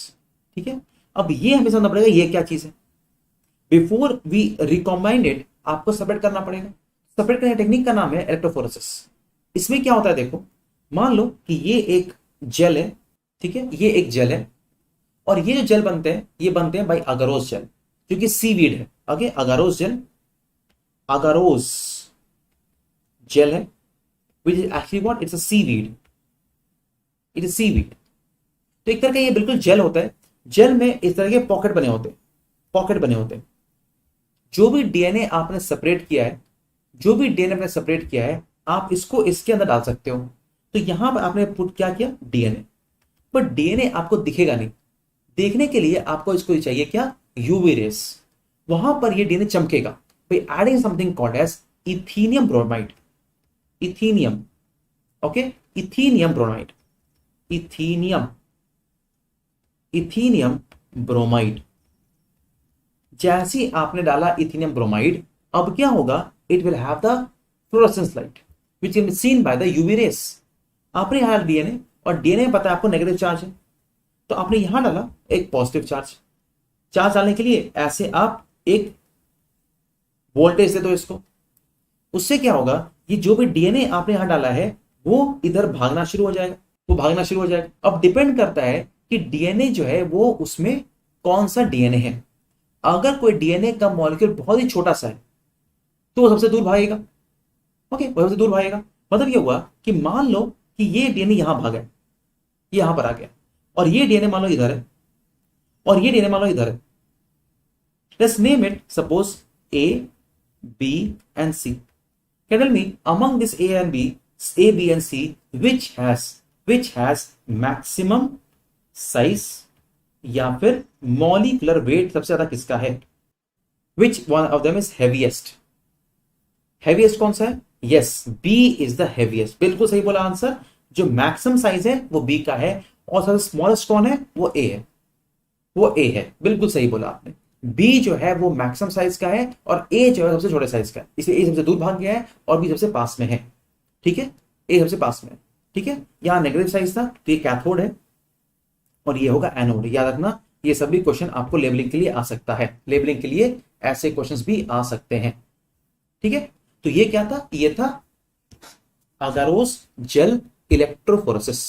ठीक है। अब ये हमें समझना पड़ेगा ये क्या चीज है। बिफोर वी रिकॉम्बाइंड इट, आपको सेपरेट करना पड़ेगा। सेपरेट करने टेक्निक का नाम है इलेक्ट्रोफोरेसिस। इसमें क्या होता है देखो, मान लो कि ये एक जेल है, ठीक है, ये एक जेल है, और ये जो जेल बनते हैं ये बनते हैं बाई अगारोस जेल, जो कि सीवीड है। आगे अगारोस जेल, अगारोस जेल है, which is actually what, it's a seaweed, it is seaweed. तो एक तरह का ये बिल्कुल जेल होता है। जेल में इस तरह के पॉकेट बने होते हैं, पॉकेट बने होते हैं। जो भी DNA आपने सेपरेट किया है, जो भी DNA आपने सेपरेट किया है, आप इसको इसके अंदर डाल सकते हो। तो यहां पर आपने पुट क्या किया, DNA, पर DNA आपको दिखेगा नहीं। देखने के लिए आपको इसको चाहिए क्या, यूवी रेस, वहां पर ये DNA चमकेगा by adding something called as ethidium bromide, ethidium, okay, ethidium bromide, ethidium, ethidium bromide. जैसे आपने डाला इथीनियम ब्रोमाइड, अब क्या होगा, it will have the fluorescence light which can be seen by the UV rays. आपने यहां DNA, और DNA में पता है आपको नेगेटिव चार्ज है, तो आपने यहां डाला एक पॉजिटिव चार्ज। चार्ज डालने के लिए ऐसे आप एक वोल्टेज दे दो इसको, उससे क्या होगा, ये जो भी DNA आपने यहां डाला है वो इधर भागना शुरू हो जाएगा, वो भागना शुरू हो जाएगा। अब डिपेंड करता है कि DNA जो है वो उसमें कौन सा DNA है। अगर कोई DNA का मॉलिक्यूल बहुत ही छोटा सा है तो वो सबसे दूर भागेगा, ओके, वो सबसे दूर भागेगा। मतलब ये हुआ कि मान लो कि ये DNA यहां भागा, ये यहां पर आ गया, और ये DNA मान लो इधर है, और ये DNA मान लो इधर है। Let's name it suppose A, B and C. Can you tell me among this A, B and C, which has which has maximum size या फिर मॉलिक्यूलर वेट सबसे ज्यादा किसका है? Which one of them is heaviest? Heaviest कौन सा है? Yes, B is the heaviest. बिल्कुल सही बोला आंसर। जो मैक्सिमम साइज है वो बी का है और सबसे स्मॉलेस्ट कौन है? वो ए है। वो ए है, बिल्कुल सही बोला आपने। बी जो है वो मैक्सिमम साइज का है और ए जो है सबसे छोटे साइज का है, इसलिए ए सबसे दूर भाग गया है और बी सबसे पास में है। ठीक है, ए सबसे पास में है। ठीक है, यहां नेगेटिव साइज था तो ये कैथोड है और ये होगा एनोड। याद रखना, ये सभी क्वेश्चन आपको लेबलिंग के लिए आ सकता है। लेबलिंग के लिए ऐसे क्वेश्चंस भी आ सकते हैं। ठीक है, तो ये क्या था? ये था अगारोस जेल इलेक्ट्रोफोरेसिस।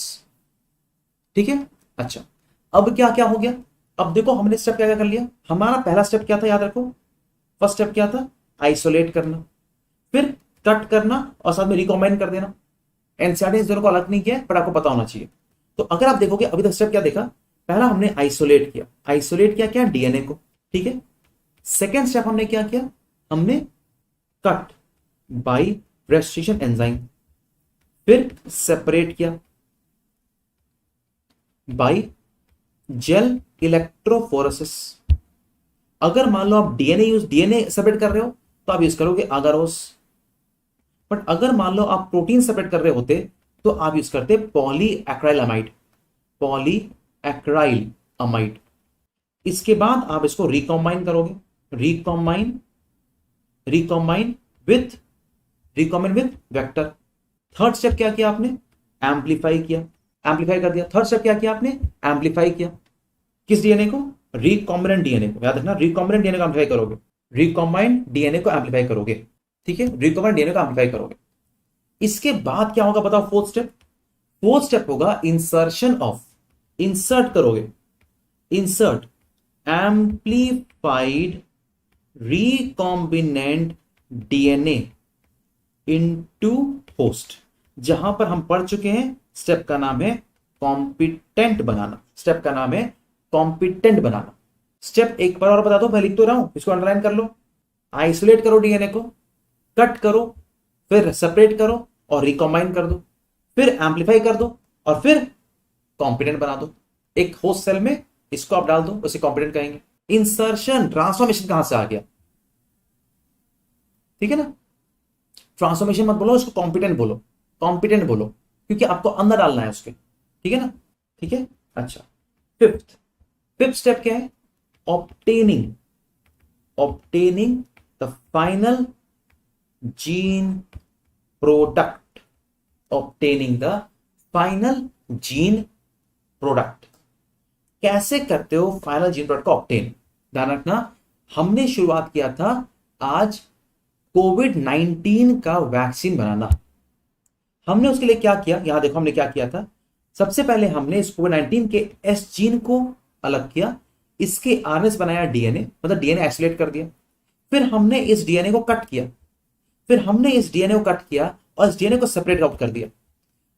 ठीक है, अच्छा, अब क्या क्या हो गया? अब देखो हमने स्टेप क्या क्या कर लिया। हमारा पहला स्टेप क्या था? याद रखो, फर्स्ट स्टेप क्या था? आइसोलेट करना, फिर कट करना और साथ में रिकॉम्बाइन कर देना। एनसीईआरटी इस दोनों को अलग नहीं किया है, पर आपको पता होना चाहिए। तो अगर आप देखोगे अभी तक स्टेप क्या देखा? पहला हमने आइसोलेट किया। आइसोलेट किया क्या? डीएनए को। ठीक है, सेकेंड स्टेप हमने क्या किया? हमने कट बाई रेस्ट्रिक्शन एंजाइम, फिर सेपरेट किया बाई जेल इलेक्ट्रोफोरेसिस। अगर मान लो आप डीएनए सेपरेट कर रहे हो तो आप यूज करोगे अगारोस, बट अगर मान लो आप प्रोटीन सेपरेट कर रहे होते तो आप यूज करते पॉलीएक्राइलअमाइड। पॉलीएक्राइलअमाइड। इसके बाद आप इसको रिकॉम्बाइन करोगे। रिकॉम्बाइन विथ वेक्टर। थर्ड स्टेप क्या किया आपने? एम्पलीफाई किया, एम्पलीफाई कर दिया। थर्ड स्टेप क्या किया आपने? एम्पलीफाई किया। किस डीएनए को? रिकॉम्बिनेंट डीएनए को। याद रखना, रिकॉम्बिनेंट डीएनए को एम्पलीफाई करोगे। रिकॉम्बाइंड डीएनए को एम्पलीफाई करोगे। ठीक है, रिकॉम्बाइंड डीएनए को एम्पलीफाई करोगे। इसके बाद क्या होगा बताओ? Fourth step. फोर्थ स्टेप होगा इंसर्शन ऑफ, इंसर्ट करोगे, insert amplified recombinant DNA into host. जहां पर हम पढ़ चुके हैं, स्टेप का नाम है कॉम्पिटेंट बनाना। स्टेप का नाम है कॉम्पिटेंट बनाना। स्टेप एक बार और बता दो, मैं लिख तो रहा हूं, इसको अंडरलाइन कर लो। आइसोलेट करो डीएनए को, कट करो, फिर सेपरेट करो और रिकॉम्बाइन कर दो, फिर एम्पलीफाई कर दो और फिर कॉम्पिटेंट बना दो। एक होस्ट सेल में इसको आप डाल दो, उसे कॉम्पिटेंट कहेंगे। इंसर्शन, ट्रांसफॉर्मेशन कहां से आ गया? ठीक है ना, ट्रांसफॉर्मेशन मत बोलो, उसको कॉम्पिटेंट बोलो। कॉम्पिटेंट बोलो क्योंकि आपको अंदर डालना है उसके। ठीक है ना, ठीक है। अच्छा, फिफ्थ स्टेप क्या है? Obtaining the final gene product. Obtaining the final gene product. कैसे करते हो फाइनल जीन प्रोडक्ट को ऑब्टेन? ध्यान रखना, हमने शुरुआत किया था आज कोविड-19 का वैक्सीन बनाना। हमने उसके लिए क्या किया? यहां देखो हमने क्या किया था। सबसे पहले हमने इस कोविड-19 के एस जीन को अलग किया, इसके आरएनए बनाया डीएनए, मतलब डीएनए आइसोलेट कर दिया। फिर हमने इस डीएनए को कट किया, और इस डीएनए को सेपरेट आउट कर दिया।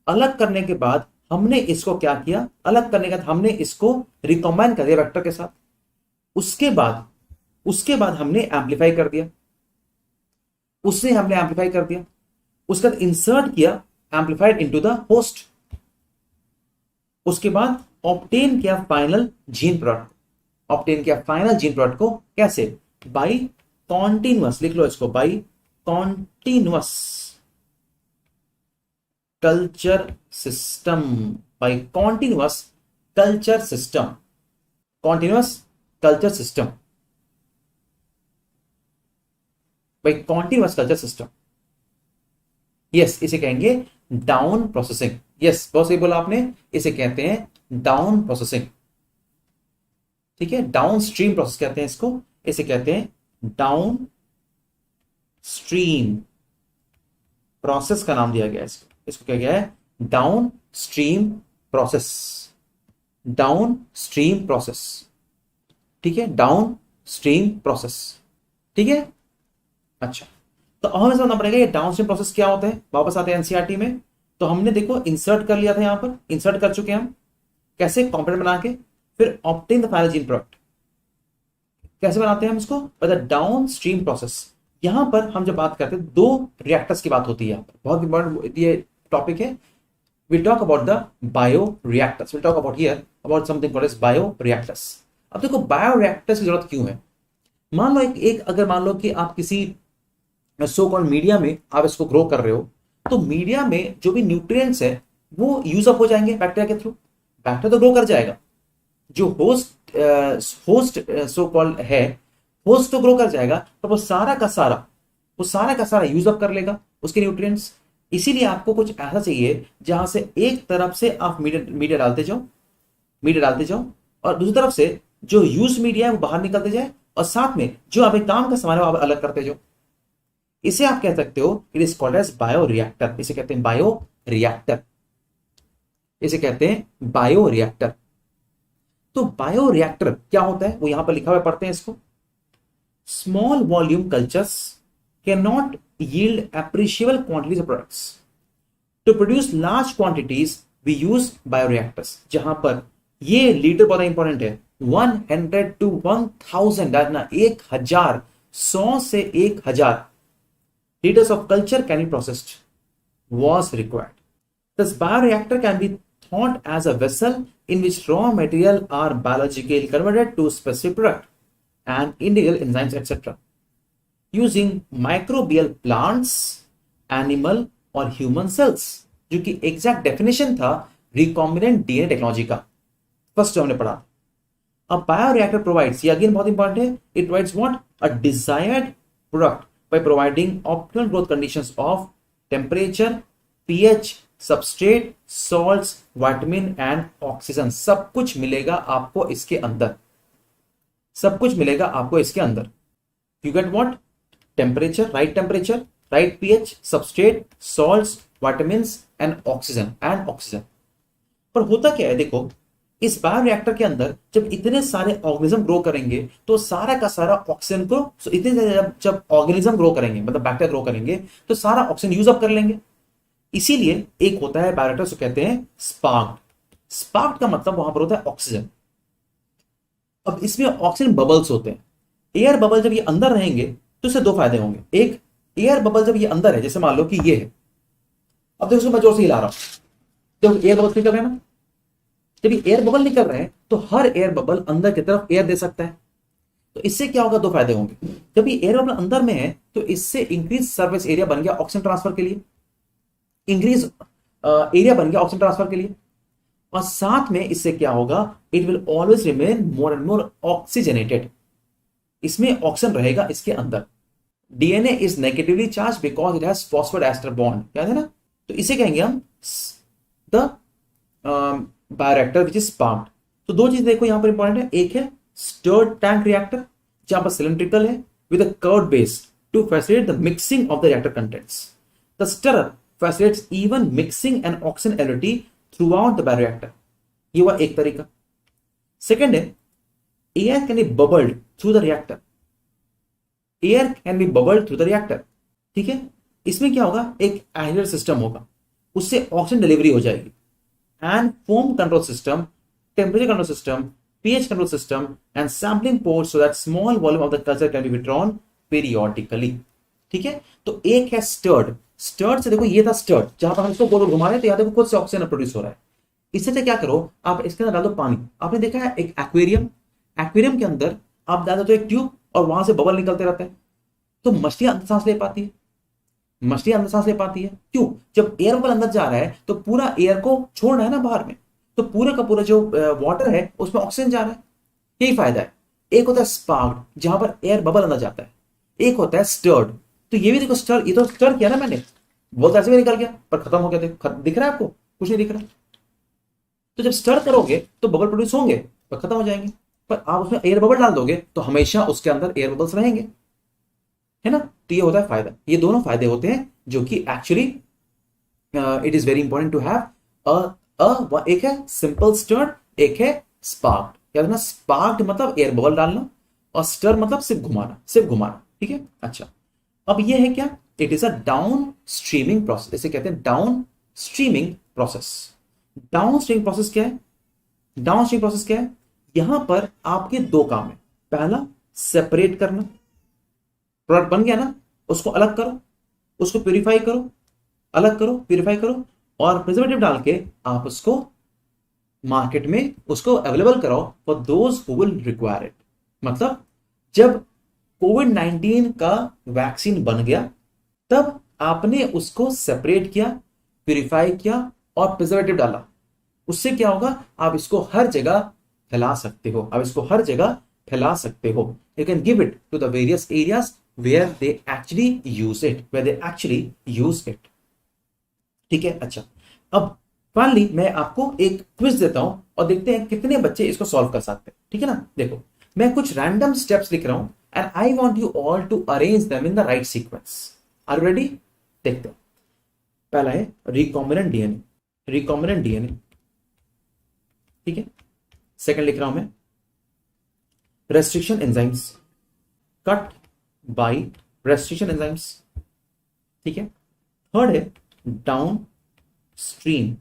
अलग करने के बाद हमने इसको क्या किया? अलग करने के बाद हमने इसको रिकॉम्बाइन कर दिया वेक्टर के साथ। उसके बाद हमने एम्पलीफाई कर दिया, उससे हमने एम्पलीफाई कर दिया। उसके बाद इंसर्ट किया एम्पलीफाइड इनटू द होस्ट। उसके बाद ऑब्टेन किया फाइनल जीन प्रोडक्ट को। कैसे? बाई कॉन्टिन्यूअस, लिख लो इसको, by continuous culture system. By continuous culture system. Yes, इसे कहेंगे डाउन प्रोसेसिंग। यस, बहुत सही बोला आपने, इसे कहते हैं डाउन प्रोसेसिंग। ठीक है, डाउन स्ट्रीम प्रोसेस कहते हैं इसको, इसे कहते हैं डाउन स्ट्रीम प्रोसेस का नाम दिया गया है इसको क्या गया है? Down stream process. ठीक है, डाउन स्ट्रीम प्रोसेस। ठीक है, अच्छा, तो हमें समझना पड़ेगा ये डाउनस्ट्रीम प्रोसेस क्या होता है। वापस आते हैं एनसीईआरटी में। तो हमने देखो इंसर्ट कर लिया था, यहां पर इंसर्ट कर चुके हैं हम। कैसे? कॉम्पोनेंट बना के, फिर obtain the final gene product. कैसे बनाते हैं हम इसको? By the downstream process. यहां पर हम जब बात करते हैं, दो रिएक्टर्स की बात होती है। यहां पर बहुत इंपॉर्टेंट ये टॉपिक है, we'll talk about the bioreactors. We'll talk about here about something called as bioreactors. अब देखो बायोरिएक्टर्स की जरूरत क्यों है। मान लो अगर मान लो कि आप किसी सो कॉल्ड मीडिया में आप इसको ग्रो कर रहे हो, तो मीडिया में जो भी न्यूट्रिएंट्स है वो यूज अप हो जाएंगे बैक्टीरिया के थ्रू। बैक्टीरिया तो ग्रो कर जाएगा, जो होस्ट सो कॉल्ड है, होस्ट तो ग्रो कर जाएगा, पर वो सारा का सारा यूज अप कर लेगा उसके न्यूट्रिएंट्स। इसीलिए आपको कुछ ऐसा चाहिए जहां से एक तरफ से आप मीडिया डालते जाओ और दूसरी तरफ से जो यूज मीडिया है वो बाहर निकलते जाए, और साथ में जो आप एक काम का सामान है वो आप अलग करते जाओ। इसे आप कह सकते हो it is called as bioreactor. इसे कहते हैं बायोरिएक्टर। तो बायोरिएक्टर क्या होता है वो यहां पर लिखा हुआ पढ़ते हैं इसको। Small volume cultures can not yield appreciable quantities of products. To produce large quantities, we use bioreactors. जहां पर ये लीटर बहुत इंपॉर्टेंट है, 100 to 1000 डालना, 1000, 100 से 1000 liters of culture can be processed was required. This bioreactor can be thought as a vessel in which raw material are biologically converted to specific product and individual enzymes etc. using microbial plants, animal और human cells, जो कि exact definition था recombinant DNA technology का, first जो हमने पढ़ा। अब bioreactor provides, ये अगेन बहुत इंपॉर्टेंट है, it provides what, a desired product by providing optimal growth conditions of temperature, pH, substrate, salts, vitamin and oxygen. सब कुछ मिलेगा आपको इसके अंदर। You get what, temperature, right pH, substrate, salts, vitamins and oxygen. पर होता क्या है, देखो इस बायोरिएक्टर के अंदर जब इतने सारे ऑर्गेनिज्म ग्रो करेंगे तो सारा का सारा ऑक्सीजन को, जब ऑर्गेनिज्म ग्रो करेंगे मतलब बैक्टीरिया ग्रो करेंगे तो सारा ऑक्सीजन यूज अप कर लेंगे। इसीलिए एक होता है बायोरिएक्टर, जो कहते हैं स्पार्क्ड का मतलब वहां पर होता है ऑक्सीजन। अब इसमें ऑक्सीजन बबल्स होते हैं, एयर बबल जब ये अंदर रहेंगे तो इससे दो फायदे होंगे। एक, एयर बबल जब ये अंदर है, जैसे मान लो कि ये है, अब देखो मैं जोर से हिला रहा हूं, तो एयर बबल निकल रहे हैं ना। जब ये एयर बबल निकल रहे हैं तो हर एयर बबल अंदर की तरफ एयर दे सकता है। तो इससे क्या होगा, दो फायदे होंगे। जब ये एयर बबल अंदर में है तो इससे इंक्रीज सरफेस एरिया बन गया ऑक्सीजन ट्रांसफर के लिए, और साथ में इससे क्या होगा, it will always remain more and more oxygenated. इसमें ऑक्सीजन रहेगा इसके अंदर। DNA is negatively charge because it has phosphorate ester bond, याद है ना। तो इसे कहेंगे हम the bioreactor which is sparked. तो दो चीज देखो यहां पर इंपॉर्टेंट है, एक है स्टर्ड टैंक रिएक्टर जहां पर सिलिंड्रिकल है with a curved base to facilitate the mixing of the reactor contents. The stirrer facilitates even mixing and oxygen availability throughout the bioreactor. ये हुआ एक तरीका। सेकेंड है, air can be bubbled through the reactor. ठीक है, इसमें क्या होगा, एक एयर सिस्टम होगा, उससे ऑक्सीजन डिलीवरी हो जाएगी, and foam control system, temperature control system, pH control system and sampling ports so that small volume of the culture can be withdrawn periodically। ठीक है, तो एक है स्टर्ड से, देखो ये था स्टर्ड, जहां पर हम इसको गोल घुमा रहे हैं तो यहां देखो खुद से ऑक्सीजन प्रोड्यूस हो रहा है। इससे क्या करो, आप इसके अंदर डाल दो पानी। आपने देखा है एक एक्वेरियम के अंदर आप डाल दो एक ट्यूब और वहां से बबल निकलते रहते हैं, तो मछलियां अंदर सांस ले पाती है। क्यों, जब एयर बबल अंदर जा रहा है तो पूरा एयर को छोड़ना है ना बाहर में, तो पूरा का पूरा जो वाटर है उसमें ऑक्सीजन जा रहा है। यही फायदा है। एक होता है स्पार्क्ड जहां पर एयर बबल अंदर जाता है, एक होता है स्टर्ड। तो ये भी देखो स्टर, ये तो स्टर किया ना मैंने, बहुत ऐसे में निकल गया पर खत्म हो गया। देखो दिख रहा है आपको, कुछ नहीं दिख रहा। तो जब स्टर करोगे तो बबल प्रोड्यूस होंगे पर खत्म हो जाएंगे, पर आप उसमें एयर बबल डाल दोगे तो हमेशा उसके अंदर एयर बबल्स रहेंगे, है ना। तो ये होता है फायदा। ये दोनों फायदे होते हैं जो कि actually it is very important to have एक है सिंपल स्टर्ड, एक है स्पार्क्ड। याद ना, स्पार्क्ड मतलब एयर बबल डालना और स्टर मतलब सिर्फ घुमाना। ठीक है, अच्छा अब ये है क्या, it is a down streaming process. इसे कहते हैं डाउन स्ट्रीमिंग प्रोसेस क्या है, यहां पर आपके दो काम है। पहला, सेपरेट करना, प्रोडक्ट बन गया ना, उसको अलग करो, उसको प्यूरिफाई करो, अलग करो, प्यूरिफाई करो, और प्रिजर्वेटिव डाल के आप उसको मार्केट में उसको अवेलेबल कराओ for those who will require it. मतलब जब कोविड-19 का वैक्सीन बन गया तब आपने उसको सेपरेट किया, प्यूरिफाई किया और प्रिजर्वेटिव डाला। उससे क्या होगा, आप इसको हर जगह फैला सकते हो, आप इसको हर जगह फैला सकते हो। You can give it to the various areas where they actually use it, where they actually use it. ठीक है, अच्छा अब फाइनली मैं आपको एक क्विज देता हूं और देखते हैं कितने बच्चे इसको सॉल्व कर सकते हैं। ठीक है ना, देखो मैं कुछ रैंडम स्टेप्स लिख रहा हूं and I want you all to arrange them in the right sequence. Are you ready? देखते हैं। पहला है रिकॉम्बिनेंट डीएनए, रिकॉम्बिनेंट डीएनए। ठीक है, सेकंड लिख रहा हूं मैं restriction enzymes, cut by restriction enzymes. ठीक है, थर्ड है डाउन स्ट्रीम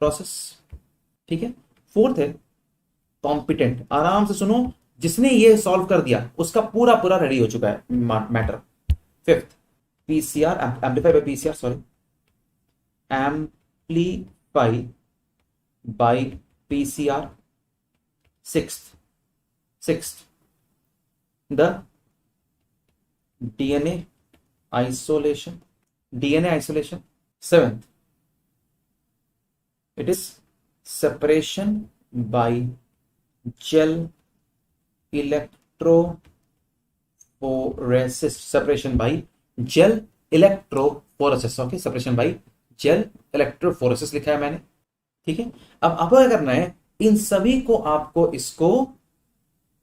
प्रोसेस। ठीक है, फोर्थ है कॉम्पिटेंट, आराम से सुनो, जिसने ये सॉल्व कर दिया उसका पूरा पूरा रेडी हो चुका है matter. Fifth PCR, amplify by PCR, sorry amplify by PCR. Sixth the DNA isolation, DNA isolation. Seventh it is separation by gel electrophoresis, separation by gel electrophoresis, okay, separation by gel electrophoresis लिखा है मैंने। ठीक है, अब आपको क्या करना है, इन सभी को आपको इसको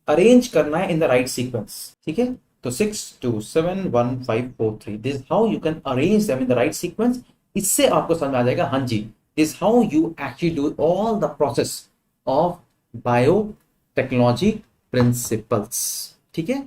अरेंज करना है इन द राइट सीक्वेंस। ठीक है, तो 6 2 7 1 5 4 3, this how you can arrange them in the right sequence. इससे आपको समझ आ जाएगा, हाँ जी, is how you actually do all the process of biotechnology principles। ठीक है,